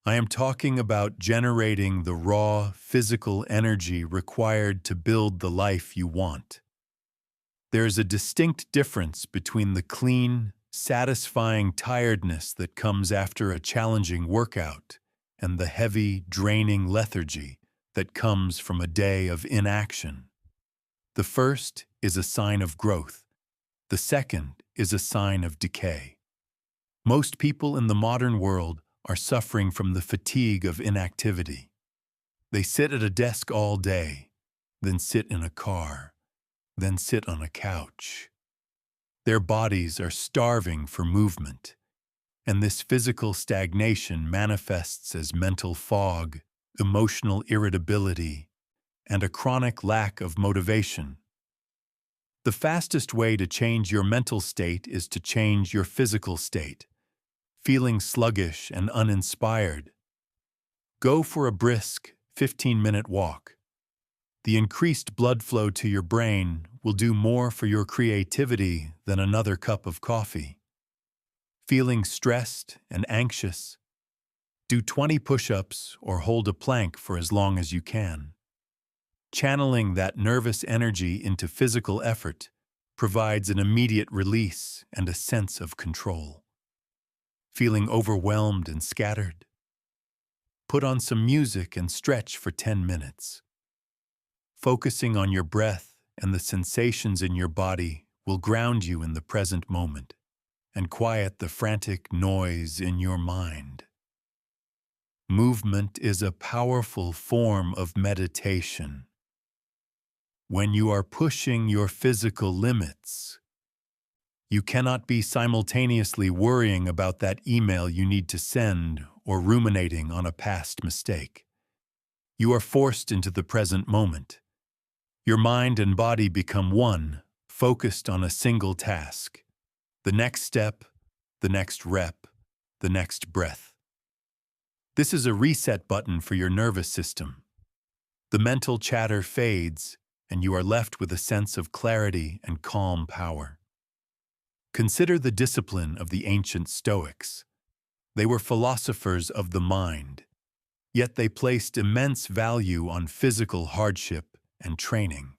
I am talking about generating the raw, physical energy required to build the life you want. There is a distinct difference between the clean, satisfying tiredness that comes after a challenging workout and the heavy, draining lethargy that comes from a day of inaction. The first is a sign of growth. The second is a sign of decay. Most people in the modern world are suffering from the fatigue of inactivity. They sit at a desk all day, then sit in a car, then sit on a couch. Their bodies are starving for movement, and this physical stagnation manifests as mental fog, emotional irritability, and a chronic lack of motivation. The fastest way to change your mental state is to change your physical state. Feeling sluggish and uninspired? Go for a brisk, 15-minute walk. The increased blood flow to your brain will do more for your creativity than another cup of coffee. Feeling stressed and anxious? Do 20 push-ups or hold a plank for as long as you can. Channeling that nervous energy into physical effort provides an immediate release and a sense of control. Feeling overwhelmed and scattered? Put on some music and stretch for 10 minutes. Focusing on your breath and the sensations in your body will ground you in the present moment and quiet the frantic noise in your mind. Movement is a powerful form of meditation. When you are pushing your physical limits, you cannot be simultaneously worrying about that email you need to send or ruminating on a past mistake. You are forced into the present moment. Your mind and body become one, focused on a single task. The next step, the next rep, the next breath. This is a reset button for your nervous system. The mental chatter fades, and you are left with a sense of clarity and calm power. Consider the discipline of the ancient Stoics. They were philosophers of the mind, yet they placed immense value on physical hardship and training.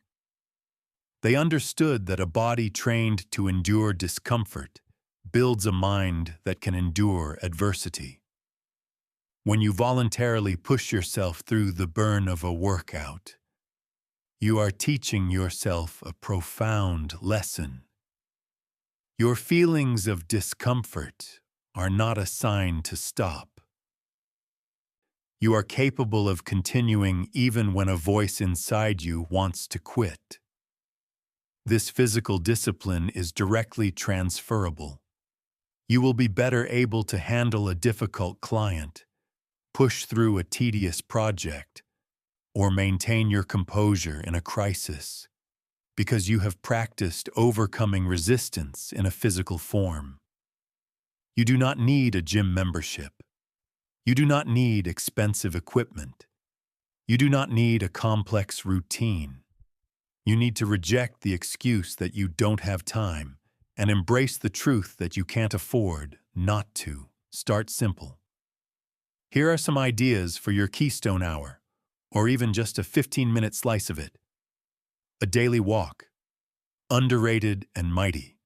They understood that a body trained to endure discomfort builds a mind that can endure adversity. When you voluntarily push yourself through the burn of a workout, you are teaching yourself a profound lesson. Your feelings of discomfort are not a sign to stop. You are capable of continuing even when a voice inside you wants to quit. This physical discipline is directly transferable. You will be better able to handle a difficult client, push through a tedious project, or maintain your composure in a crisis, because you have practiced overcoming resistance in a physical form. You do not need a gym membership. You do not need expensive equipment. You do not need a complex routine. You need to reject the excuse that you don't have time and embrace the truth that you can't afford not to. Start simple. Here are some ideas for your Keystone Hour, or even just a 15-minute slice of it. A daily walk. Underrated and mighty.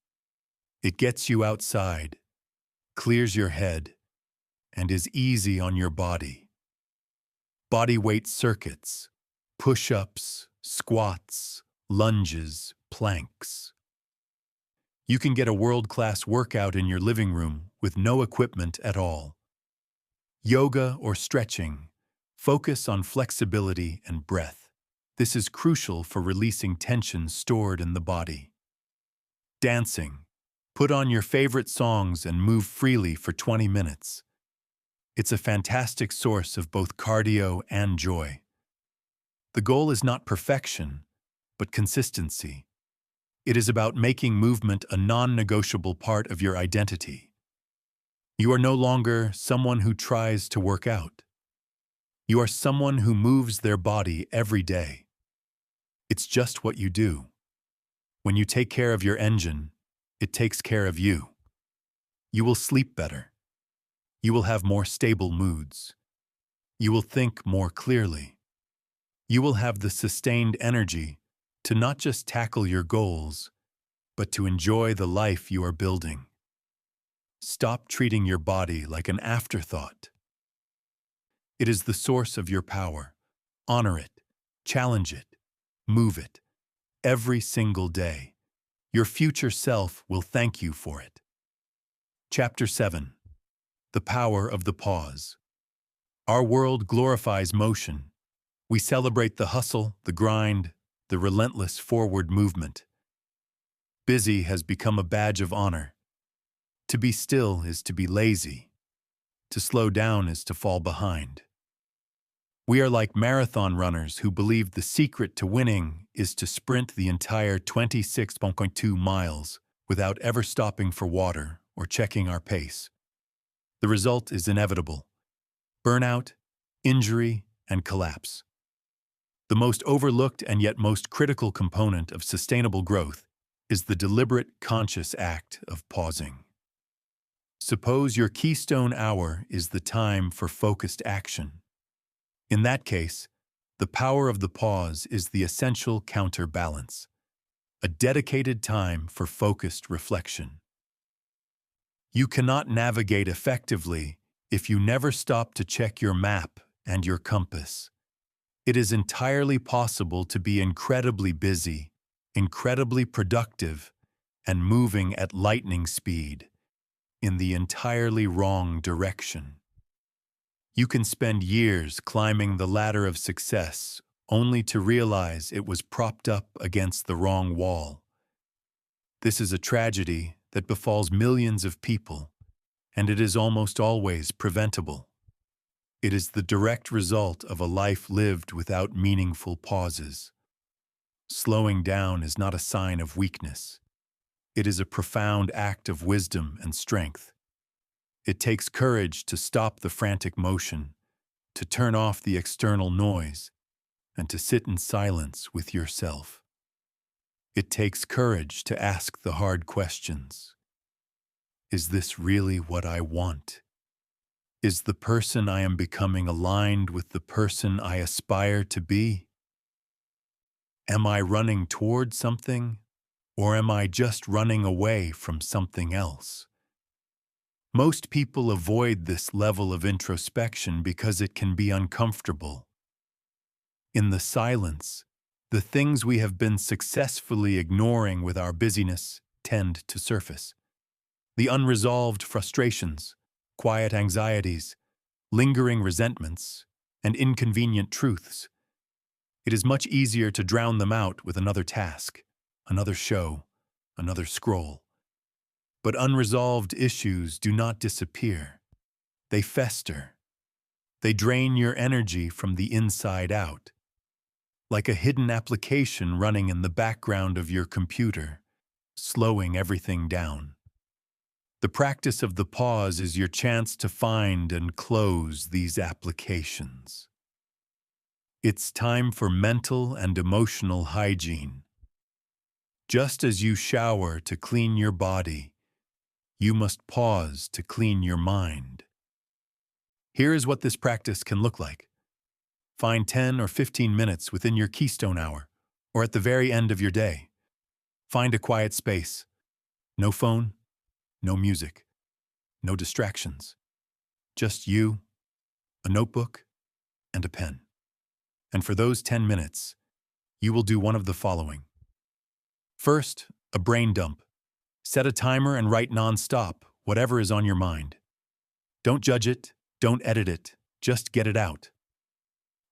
It gets you outside, clears your head, and is easy on your body. Body weight circuits, push-ups, squats, lunges, planks. You can get a world-class workout in your living room with no equipment at all. Yoga or stretching. Focus on flexibility and breath. This is crucial for releasing tension stored in the body. Dancing. Put on your favorite songs and move freely for 20 minutes. It's a fantastic source of both cardio and joy. The goal is not perfection, but consistency. It is about making movement a non-negotiable part of your identity. You are no longer someone who tries to work out. You are someone who moves their body every day. It's just what you do. When you take care of your engine, it takes care of you. You will sleep better. You will have more stable moods. You will think more clearly. You will have the sustained energy to not just tackle your goals, but to enjoy the life you are building. Stop treating your body like an afterthought. It is the source of your power. Honor it, challenge it, move it. Every single day, your future self will thank you for it. Chapter 7. The Power of the Pause. Our world glorifies motion. We celebrate the hustle, the grind, the relentless forward movement. Busy has become a badge of honor. To be still is to be lazy. To slow down is to fall behind. We are like marathon runners who believe the secret to winning is to sprint the entire 26.2 miles without ever stopping for water or checking our pace. The result is inevitable: burnout, injury, and collapse. The most overlooked and yet most critical component of sustainable growth is the deliberate, conscious act of pausing. Suppose your Keystone Hour is the time for focused action. In that case, the power of the pause is the essential counterbalance, a dedicated time for focused reflection. You cannot navigate effectively if you never stop to check your map and your compass. It is entirely possible to be incredibly busy, incredibly productive, and moving at lightning speed in the entirely wrong direction. You can spend years climbing the ladder of success only to realize it was propped up against the wrong wall. This is a tragedy that befalls millions of people, and it is almost always preventable. It is the direct result of a life lived without meaningful pauses. Slowing down is not a sign of weakness. It is a profound act of wisdom and strength. It takes courage to stop the frantic motion, to turn off the external noise, and to sit in silence with yourself. It takes courage to ask the hard questions. Is this really what I want? Is the person I am becoming aligned with the person I aspire to be? Am I running toward something, or am I just running away from something else? Most people avoid this level of introspection because it can be uncomfortable. In the silence, the things we have been successfully ignoring with our busyness tend to surface. The unresolved frustrations, quiet anxieties, lingering resentments, and inconvenient truths. It is much easier to drown them out with another task, another show, another scroll. But unresolved issues do not disappear. They fester. They drain your energy from the inside out, like a hidden application running in the background of your computer, slowing everything down. The practice of the pause is your chance to find and close these applications. It's time for mental and emotional hygiene. Just as you shower to clean your body, you must pause to clean your mind. Here is what this practice can look like. Find 10 or 15 minutes within your Keystone Hour, or at the very end of your day. Find a quiet space. No phone, no music, no distractions. Just you, a notebook, and a pen. And for those 10 minutes, you will do one of the following. First, a brain dump. Set a timer and write non-stop, whatever is on your mind. Don't judge it, don't edit it, just get it out.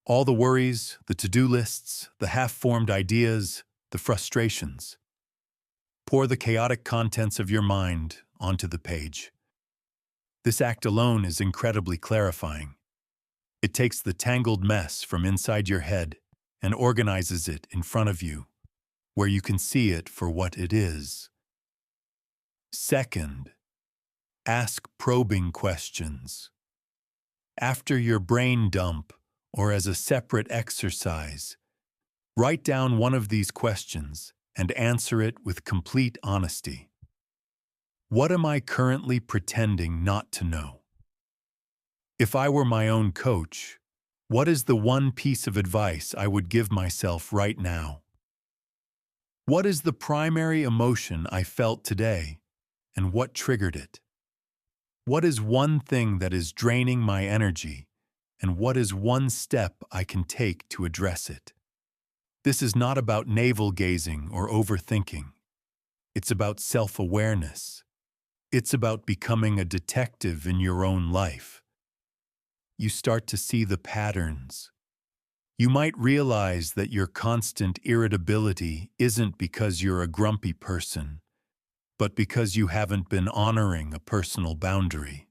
All the worries, the to-do lists, the half-formed ideas, the frustrations. Pour the chaotic contents of your mind onto the page. This act alone is incredibly clarifying. It takes the tangled mess from inside your head and organizes it in front of you, where you can see it for what it is. Second, ask probing questions. After your brain dump, or as a separate exercise, write down one of these questions and answer it with complete honesty. What am I currently pretending not to know? If I were my own coach, what is the one piece of advice I would give myself right now? What is the primary emotion I felt today, and what triggered it? What is one thing that is draining my energy, and what is one step I can take to address it? This is not about navel-gazing or overthinking. It's about self-awareness. It's about becoming a detective in your own life. You start to see the patterns. You might realize that your constant irritability isn't because you're a grumpy person, but because you haven't been honoring a personal boundary.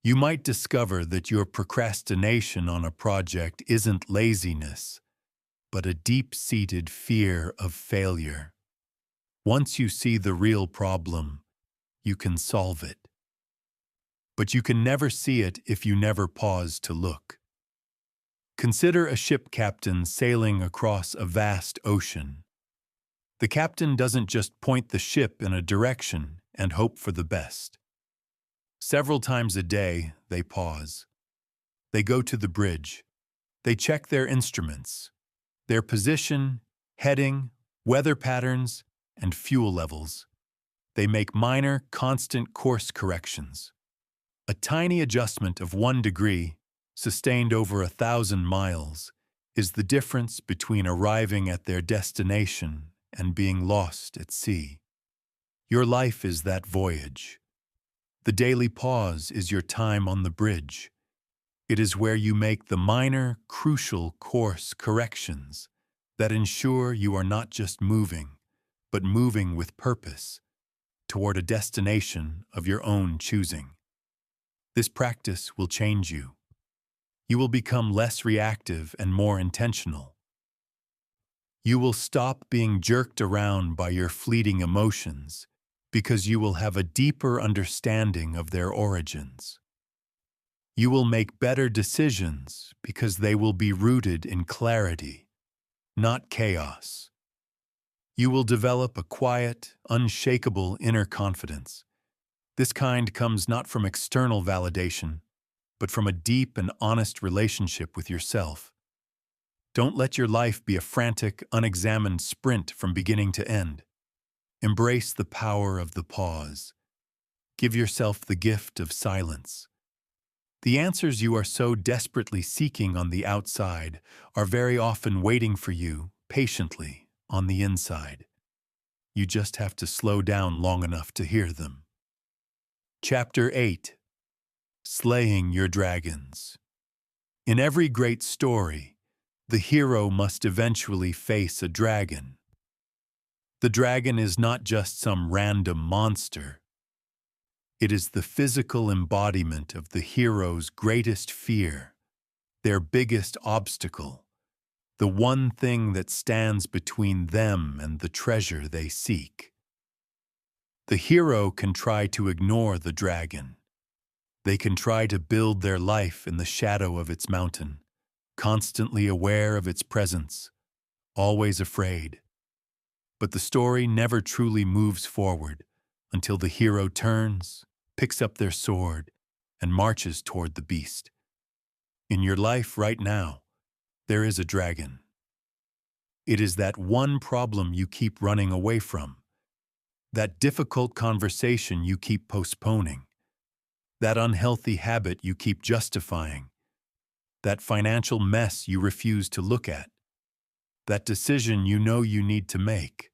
You might discover that your procrastination on a project isn't laziness, but a deep-seated fear of failure. Once you see the real problem, you can solve it. But you can never see it if you never pause to look. Consider a ship captain sailing across a vast ocean. The captain doesn't just point the ship in a direction and hope for the best. Several times a day, they pause. They go to the bridge. They check their instruments, their position, heading, weather patterns, and fuel levels. They make minor, constant course corrections. A tiny adjustment of 1 degree, sustained over 1,000 miles, is the difference between arriving at their destination and being lost at sea. Your life is that voyage. The daily pause is your time on the bridge. It is where you make the minor, crucial course corrections that ensure you are not just moving, but moving with purpose toward a destination of your own choosing. This practice will change you. You will become less reactive and more intentional. You will stop being jerked around by your fleeting emotions because you will have a deeper understanding of their origins. You will make better decisions because they will be rooted in clarity, not chaos. You will develop a quiet, unshakable inner confidence. This kind comes not from external validation, but from a deep and honest relationship with yourself. Don't let your life be a frantic, unexamined sprint from beginning to end. Embrace the power of the pause. Give yourself the gift of silence. The answers you are so desperately seeking on the outside are very often waiting for you, patiently, on the inside. You just have to slow down long enough to hear them. Chapter 8. Slaying Your Dragons. In every great story, the hero must eventually face a dragon. The dragon is not just some random monster. It is the physical embodiment of the hero's greatest fear, their biggest obstacle, the one thing that stands between them and the treasure they seek. The hero can try to ignore the dragon. They can try to build their life in the shadow of its mountain, constantly aware of its presence, always afraid. But the story never truly moves forward until the hero turns, picks up their sword, and marches toward the beast. In your life right now, there is a dragon. It is that one problem you keep running away from, that difficult conversation you keep postponing, that unhealthy habit you keep justifying, that financial mess you refuse to look at, that decision you know you need to make,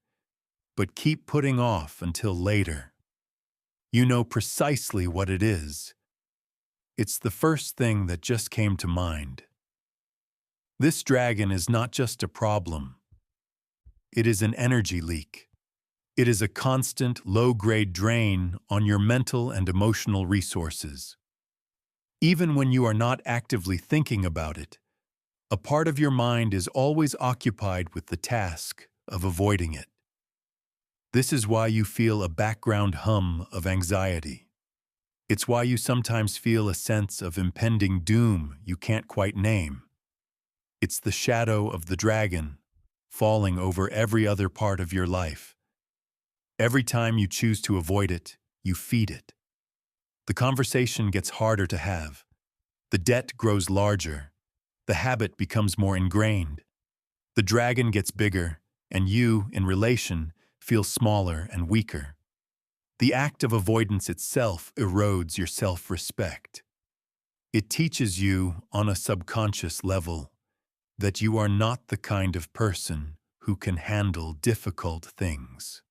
but keep putting off until later. You know precisely what it is. It's the first thing that just came to mind. This dragon is not just a problem. It is an energy leak. It is a constant, low-grade drain on your mental and emotional resources. Even when you are not actively thinking about it, a part of your mind is always occupied with the task of avoiding it. This is why you feel a background hum of anxiety. It's why you sometimes feel a sense of impending doom you can't quite name. It's the shadow of the dragon falling over every other part of your life. Every time you choose to avoid it, you feed it. The conversation gets harder to have. The debt grows larger. The habit becomes more ingrained. The dragon gets bigger, and you, in relation, feel smaller and weaker. The act of avoidance itself erodes your self-respect. It teaches you, on a subconscious level, that you are not the kind of person who can handle difficult things.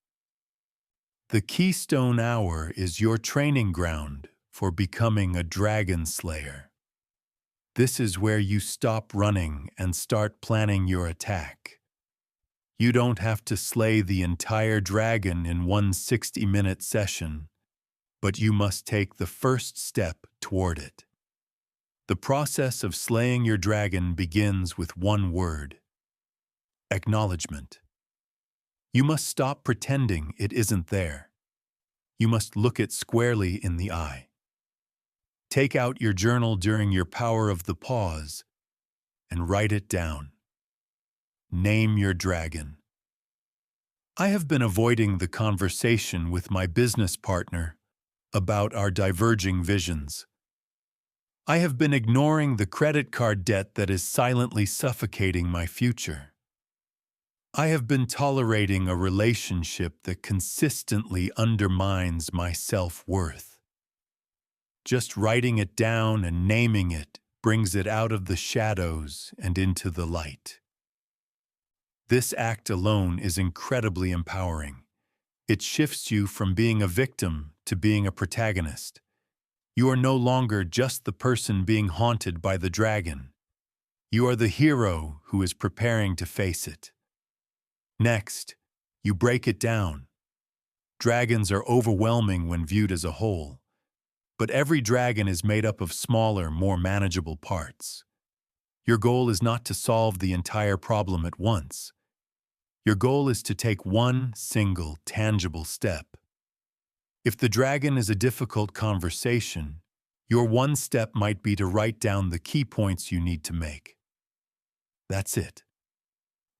The Keystone Hour is your training ground for becoming a dragon slayer. This is where you stop running and start planning your attack. You don't have to slay the entire dragon in one 60-minute session, but you must take the first step toward it. The process of slaying your dragon begins with one word: acknowledgement. You must stop pretending it isn't there. You must look it squarely in the eye. Take out your journal during your power of the pause and write it down. Name your dragon. I have been avoiding the conversation with my business partner about our diverging visions. I have been ignoring the credit card debt that is silently suffocating my future. I have been tolerating a relationship that consistently undermines my self-worth. Just writing it down and naming it brings it out of the shadows and into the light. This act alone is incredibly empowering. It shifts you from being a victim to being a protagonist. You are no longer just the person being haunted by the dragon. You are the hero who is preparing to face it. Next, you break it down. Dragons are overwhelming when viewed as a whole, but every dragon is made up of smaller, more manageable parts. Your goal is not to solve the entire problem at once. Your goal is to take one single, tangible step. If the dragon is a difficult conversation, your one step might be to write down the key points you need to make. That's it.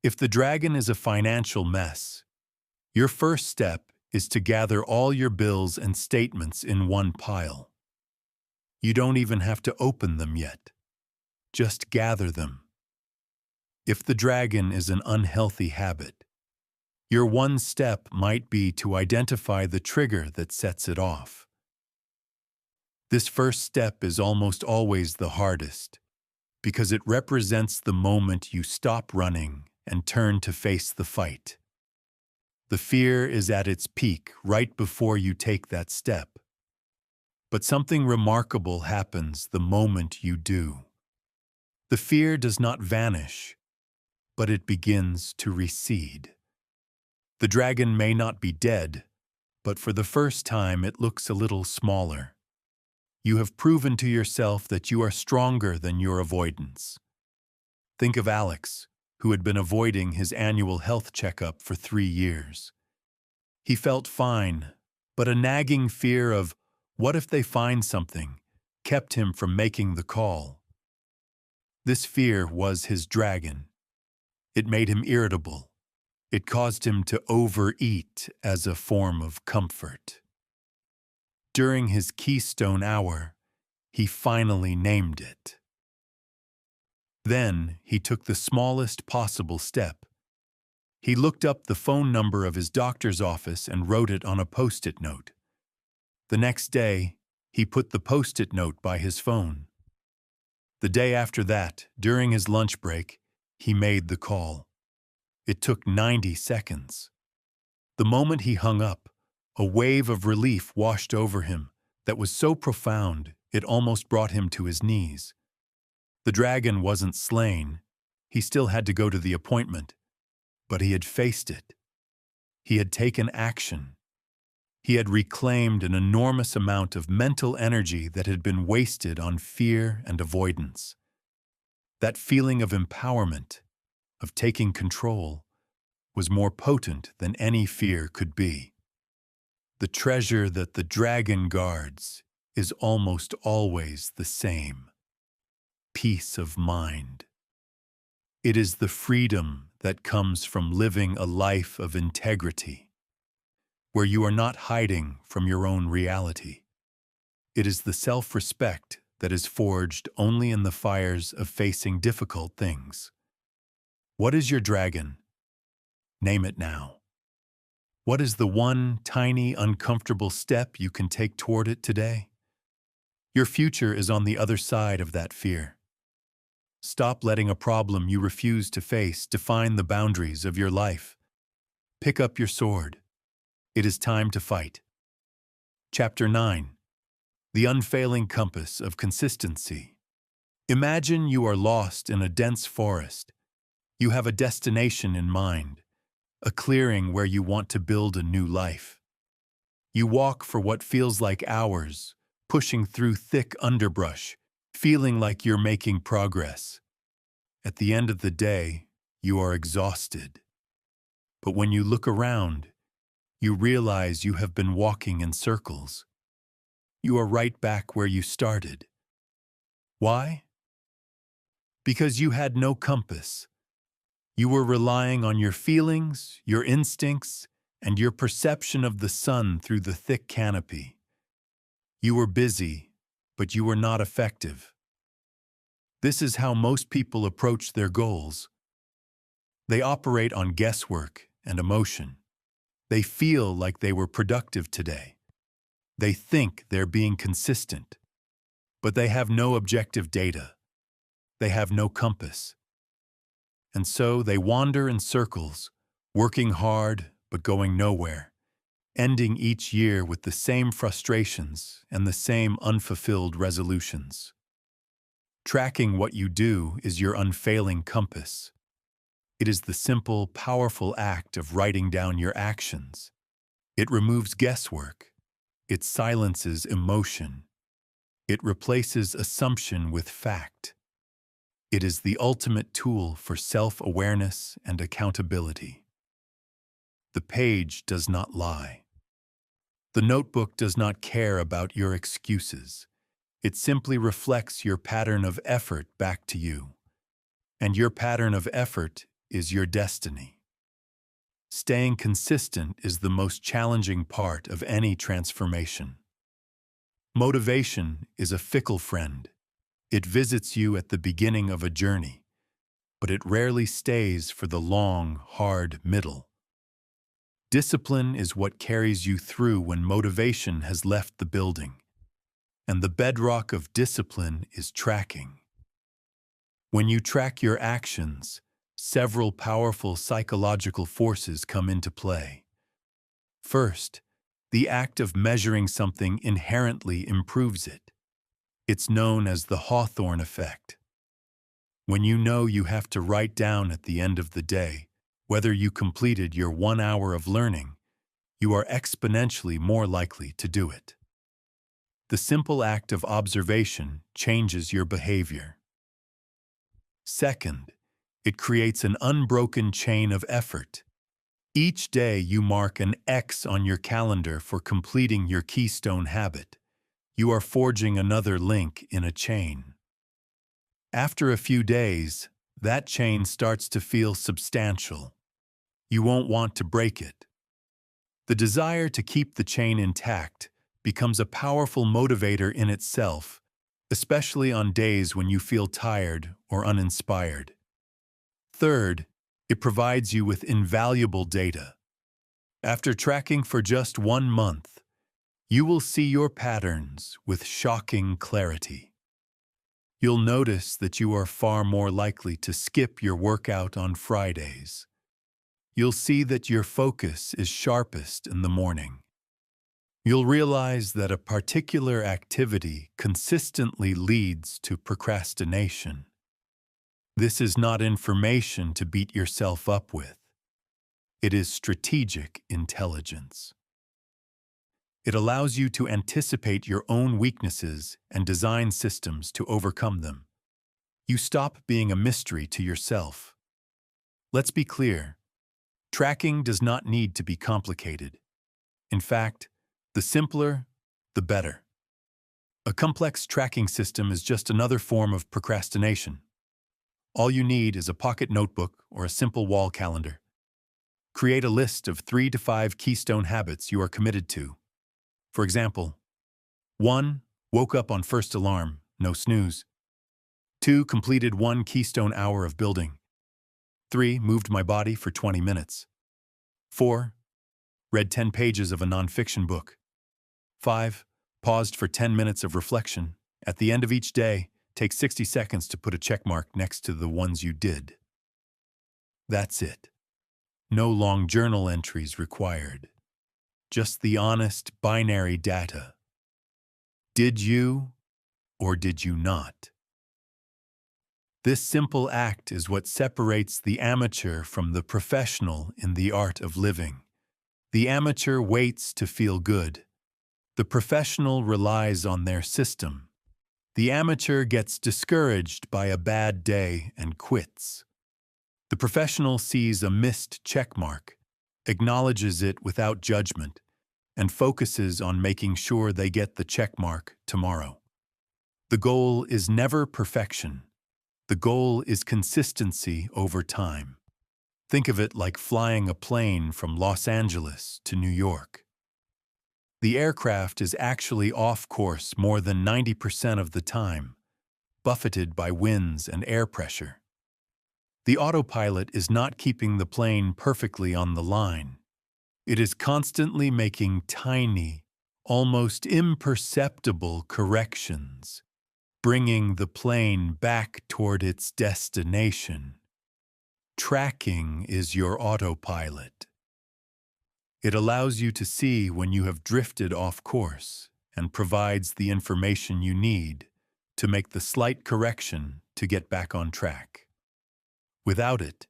If the dragon is a financial mess, your first step is to gather all your bills and statements in one pile. You don't even have to open them yet. Just gather them. If the dragon is an unhealthy habit, your one step might be to identify the trigger that sets it off. This first step is almost always the hardest, because it represents the moment you stop running and turn to face the fight. The fear is at its peak right before you take that step. But something remarkable happens the moment you do. The fear does not vanish, but it begins to recede. The dragon may not be dead, but for the first time it looks a little smaller. You have proven to yourself that you are stronger than your avoidance. Think of Alex, who had been avoiding his annual health checkup for 3 years. He felt fine, but a nagging fear of, what if they find something, kept him from making the call. This fear was his dragon. It made him irritable. It caused him to overeat as a form of comfort. During his Keystone Hour, he finally named it. Then he took the smallest possible step. He looked up the phone number of his doctor's office and wrote it on a Post-it note. The next day, he put the Post-it note by his phone. The day after that, during his lunch break, he made the call. It took 90 seconds. The moment he hung up, a wave of relief washed over him that was so profound it almost brought him to his knees. The dragon wasn't slain. He still had to go to the appointment, but he had faced it. He had taken action. He had reclaimed an enormous amount of mental energy that had been wasted on fear and avoidance. That feeling of empowerment, of taking control, was more potent than any fear could be. The treasure that the dragon guards is almost always the same: peace of mind. It is the freedom that comes from living a life of integrity, where you are not hiding from your own reality. It is the self-respect that is forged only in the fires of facing difficult things. What is your dragon? Name it now. What is the one tiny, uncomfortable step you can take toward it today? Your future is on the other side of that fear. Stop letting a problem you refuse to face define the boundaries of your life. Pick up your sword. It is time to fight. Chapter 9. The Unfailing Compass of Consistency. Imagine you are lost in a dense forest. You have a destination in mind, a clearing where you want to build a new life. You walk for what feels like hours, pushing through thick underbrush, feeling like you're making progress. At the end of the day, you are exhausted. But when you look around, you realize you have been walking in circles. You are right back where you started. Why? Because you had no compass. You were relying on your feelings, your instincts, and your perception of the sun through the thick canopy. You were busy, but you were not effective. This is how most people approach their goals. They operate on guesswork and emotion. They feel like they were productive today. They think they're being consistent, but they have no objective data. They have no compass. And so they wander in circles, working hard but going nowhere, ending each year with the same frustrations and the same unfulfilled resolutions. Tracking what you do is your unfailing compass. It is the simple, powerful act of writing down your actions. It removes guesswork. It silences emotion. It replaces assumption with fact. It is the ultimate tool for self-awareness and accountability. The page does not lie. The notebook does not care about your excuses. It simply reflects your pattern of effort back to you. And your pattern of effort is your destiny. Staying consistent is the most challenging part of any transformation. Motivation is a fickle friend. It visits you at the beginning of a journey, but it rarely stays for the long, hard middle. Discipline is what carries you through when motivation has left the building, and the bedrock of discipline is tracking. When you track your actions, several powerful psychological forces come into play. First, the act of measuring something inherently improves it. It's known as the Hawthorne effect. When you know you have to write down at the end of the day whether you completed your 1 hour of learning, you are exponentially more likely to do it. The simple act of observation changes your behavior. Second, it creates an unbroken chain of effort. Each day you mark an X on your calendar for completing your keystone habit. You are forging another link in a chain. After a few days, that chain starts to feel substantial. You won't want to break it. The desire to keep the chain intact becomes a powerful motivator in itself, especially on days when you feel tired or uninspired. Third, it provides you with invaluable data. After tracking for just 1 month, you will see your patterns with shocking clarity. You'll notice that you are far more likely to skip your workout on Fridays. You'll see that your focus is sharpest in the morning. You'll realize that a particular activity consistently leads to procrastination. This is not information to beat yourself up with. It is strategic intelligence. It allows you to anticipate your own weaknesses and design systems to overcome them. You stop being a mystery to yourself. Let's be clear. Tracking does not need to be complicated. In fact, the simpler, the better. A complex tracking system is just another form of procrastination. All you need is a pocket notebook or a simple wall calendar. Create a list of 3 to 5 keystone habits you are committed to. For example, 1. Woke up on first alarm, no snooze. 2. Completed 1 keystone hour of building. 3. Moved my body for 20 minutes. 4. Read 10 pages of a nonfiction book. 5. Paused for 10 minutes of reflection. At the end of each day, take 60 seconds to put a check mark next to the ones you did. That's it. No long journal entries required. Just the honest binary data. Did you or did you not? This simple act is what separates the amateur from the professional in the art of living. The amateur waits to feel good. The professional relies on their system. The amateur gets discouraged by a bad day and quits. The professional sees a missed check mark, acknowledges it without judgment, and focuses on making sure they get the check mark tomorrow. The goal is never perfection. The goal is consistency over time. Think of it like flying a plane from Los Angeles to New York. The aircraft is actually off course more than 90% of the time, buffeted by winds and air pressure. The autopilot is not keeping the plane perfectly on the line. It is constantly making tiny, almost imperceptible corrections, bringing the plane back toward its destination. Tracking is your autopilot. It allows you to see when you have drifted off course and provides the information you need to make the slight correction to get back on track. Without it,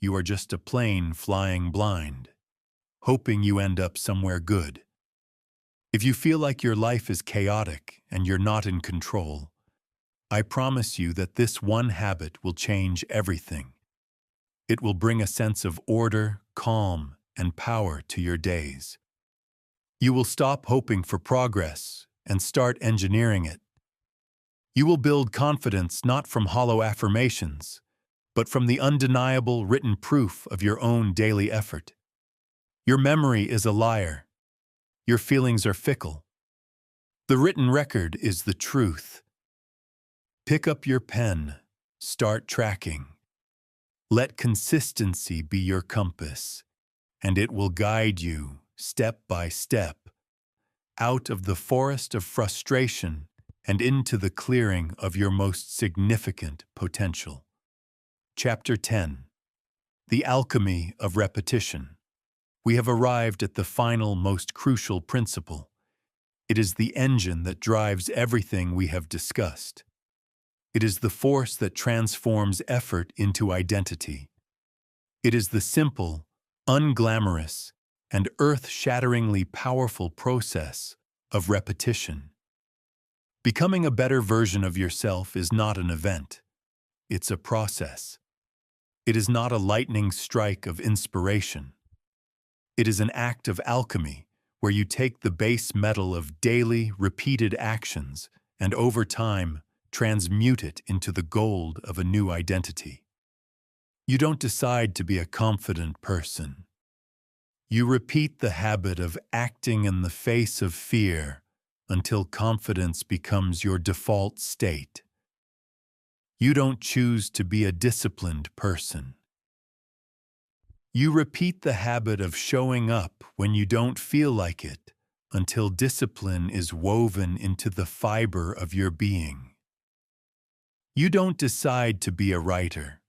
you are just a plane flying blind, hoping you end up somewhere good. If you feel like your life is chaotic and you're not in control, I promise you that this one habit will change everything. It will bring a sense of order, calm, and power to your days. You will stop hoping for progress and start engineering it. You will build confidence not from hollow affirmations, but from the undeniable written proof of your own daily effort. Your memory is a liar. Your feelings are fickle. The written record is the truth. Pick up your pen, start tracking. Let consistency be your compass, and it will guide you, step by step, out of the forest of frustration and into the clearing of your most significant potential. Chapter 10. The Alchemy of Repetition. We have arrived at the final, most crucial principle. It is the engine that drives everything we have discussed. It is the force that transforms effort into identity. It is the simple, unglamorous, and earth-shatteringly powerful process of repetition. Becoming a better version of yourself is not an event. It's a process. It is not a lightning strike of inspiration. It is an act of alchemy where you take the base metal of daily, repeated actions and over time transmute it into the gold of a new identity. You don't decide to be a confident person. You repeat the habit of acting in the face of fear until confidence becomes your default state. You don't choose to be a disciplined person. You repeat the habit of showing up when you don't feel like it until discipline is woven into the fiber of your being. You don't decide to be a writer.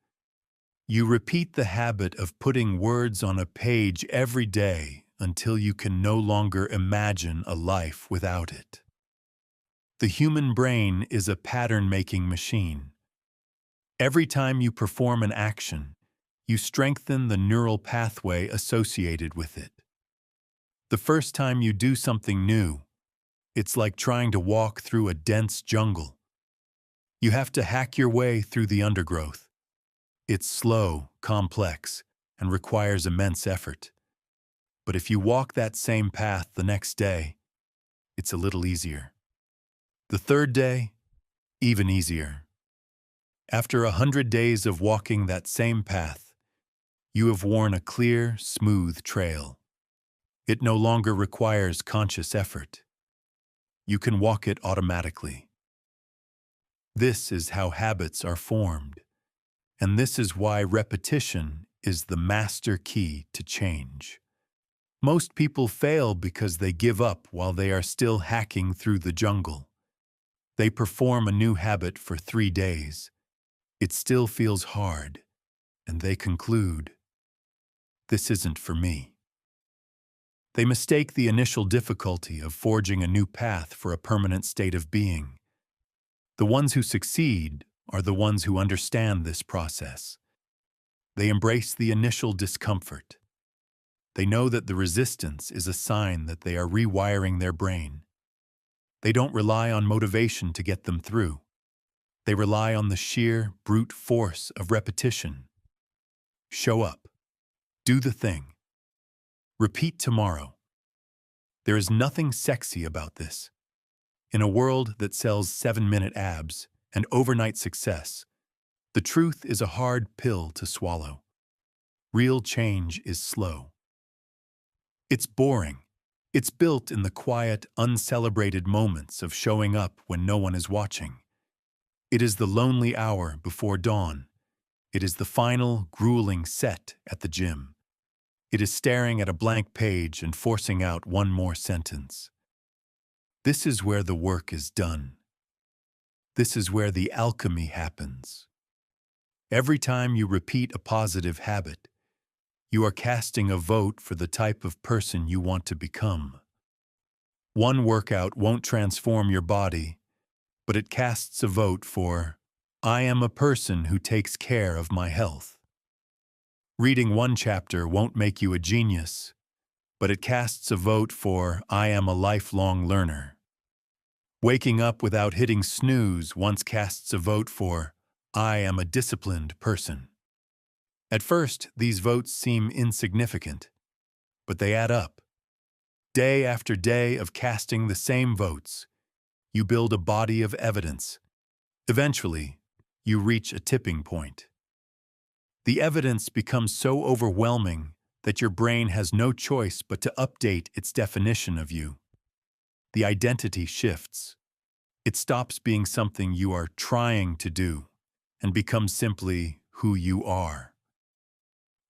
You repeat the habit of putting words on a page every day until you can no longer imagine a life without it. The human brain is a pattern-making machine. Every time you perform an action, you strengthen the neural pathway associated with it. The first time you do something new, it's like trying to walk through a dense jungle. You have to hack your way through the undergrowth. It's slow, complex, and requires immense effort. But if you walk that same path the next day, it's a little easier. The third day, even easier. After 100 days of walking that same path, you have worn a clear, smooth trail. It no longer requires conscious effort. You can walk it automatically. This is how habits are formed, and this is why repetition is the master key to change. Most people fail because they give up while they are still hacking through the jungle. They perform a new habit for 3 days. It still feels hard, and they conclude, "This isn't for me." They mistake the initial difficulty of forging a new path for a permanent state of being. The ones who succeed are the ones who understand this process. They embrace the initial discomfort. They know that the resistance is a sign that they are rewiring their brain. They don't rely on motivation to get them through. They rely on the sheer, brute force of repetition. Show up. Do the thing. Repeat tomorrow. There is nothing sexy about this. In a world that sells 7-minute abs and overnight success, the truth is a hard pill to swallow. Real change is slow. It's boring. It's built in the quiet, uncelebrated moments of showing up when no one is watching. It is the lonely hour before dawn. It is the final, grueling set at the gym. It is staring at a blank page and forcing out one more sentence. This is where the work is done. This is where the alchemy happens. Every time you repeat a positive habit, you are casting a vote for the type of person you want to become. One workout won't transform your body, but it casts a vote for, "I am a person who takes care of my health." Reading one chapter won't make you a genius, but it casts a vote for, "I am a lifelong learner." Waking up without hitting snooze once casts a vote for, "I am a disciplined person." At first, these votes seem insignificant, but they add up. Day after day of casting the same votes, you build a body of evidence. Eventually, you reach a tipping point. The evidence becomes so overwhelming that your brain has no choice but to update its definition of you. The identity shifts. It stops being something you are trying to do and becomes simply who you are.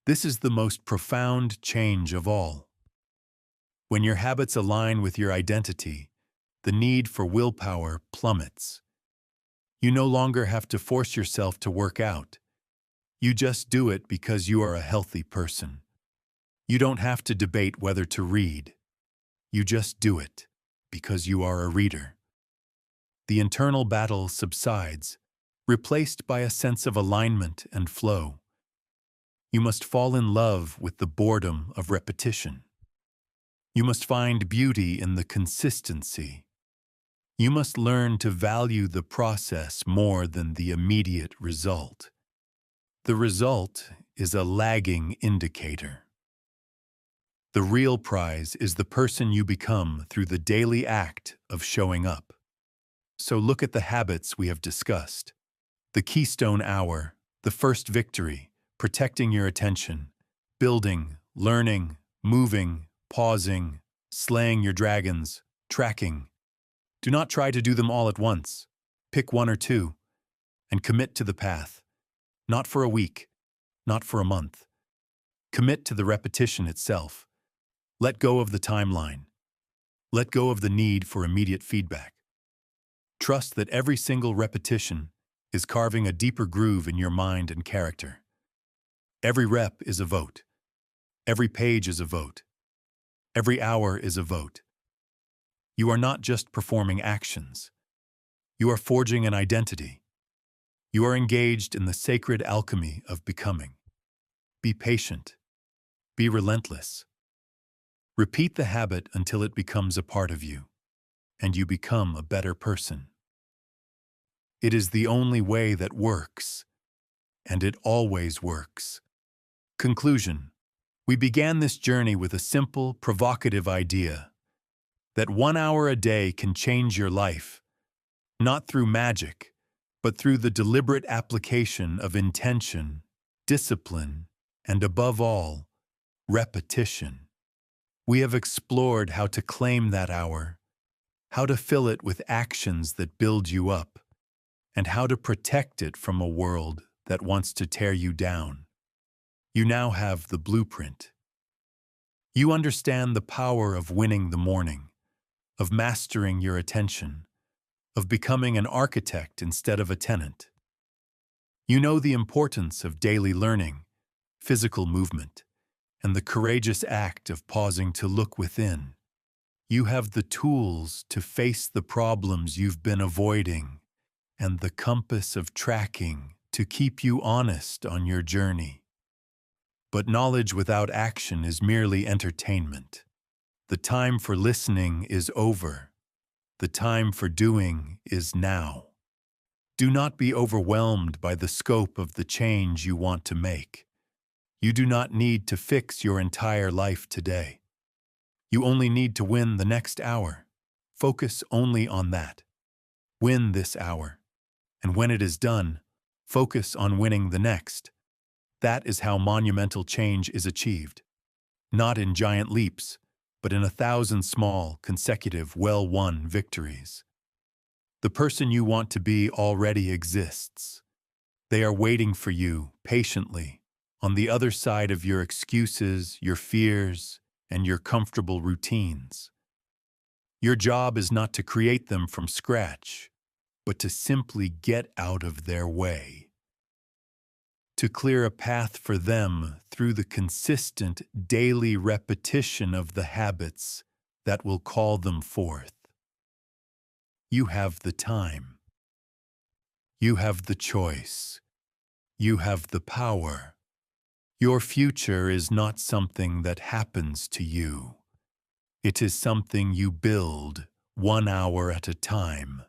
This is the most profound change of all. When your habits align with your identity, the need for willpower plummets. You no longer have to force yourself to work out. You just do it because you are a healthy person. You don't have to debate whether to read. You just do it because you are a reader. The internal battle subsides, replaced by a sense of alignment and flow. You must fall in love with the boredom of repetition. You must find beauty in the consistency. You must learn to value the process more than the immediate result. The result is a lagging indicator. The real prize is the person you become through the daily act of showing up. So look at the habits we have discussed. The Keystone Hour, the first victory, protecting your attention, building, learning, moving, pausing, slaying your dragons, tracking. Do not try to do them all at once. Pick one or two, and commit to the path. Not for a week, not for a month. Commit to the repetition itself. Let go of the timeline. Let go of the need for immediate feedback. Trust that every single repetition is carving a deeper groove in your mind and character. Every rep is a vote. Every page is a vote. Every hour is a vote. You are not just performing actions. You are forging an identity. You are engaged in the sacred alchemy of becoming. Be patient. Be relentless. Repeat the habit until it becomes a part of you, and you become a better person. It is the only way that works, and it always works. Conclusion. We began this journey with a simple, provocative idea that 1 hour a day can change your life, not through magic, but through the deliberate application of intention, discipline, and above all, repetition. We have explored how to claim that hour, how to fill it with actions that build you up, and how to protect it from a world that wants to tear you down. You now have the blueprint. You understand the power of winning the morning, of mastering your attention, of becoming an architect instead of a tenant. You know the importance of daily learning, physical movement, and the courageous act of pausing to look within. You have the tools to face the problems you've been avoiding, and the compass of tracking to keep you honest on your journey. But knowledge without action is merely entertainment. The time for listening is over. The time for doing is now. Do not be overwhelmed by the scope of the change you want to make. You do not need to fix your entire life today. You only need to win the next hour. Focus only on that. Win this hour. And when it is done, focus on winning the next. That is how monumental change is achieved. Not in giant leaps, but in 1,000 small, consecutive, well-won victories. The person you want to be already exists. They are waiting for you, patiently, on the other side of your excuses, your fears, and your comfortable routines. Your job is not to create them from scratch, but to simply get out of their way. To clear a path for them through the consistent daily repetition of the habits that will call them forth. You have the time. You have the choice. You have the power. Your future is not something that happens to you. It is something you build 1 hour at a time.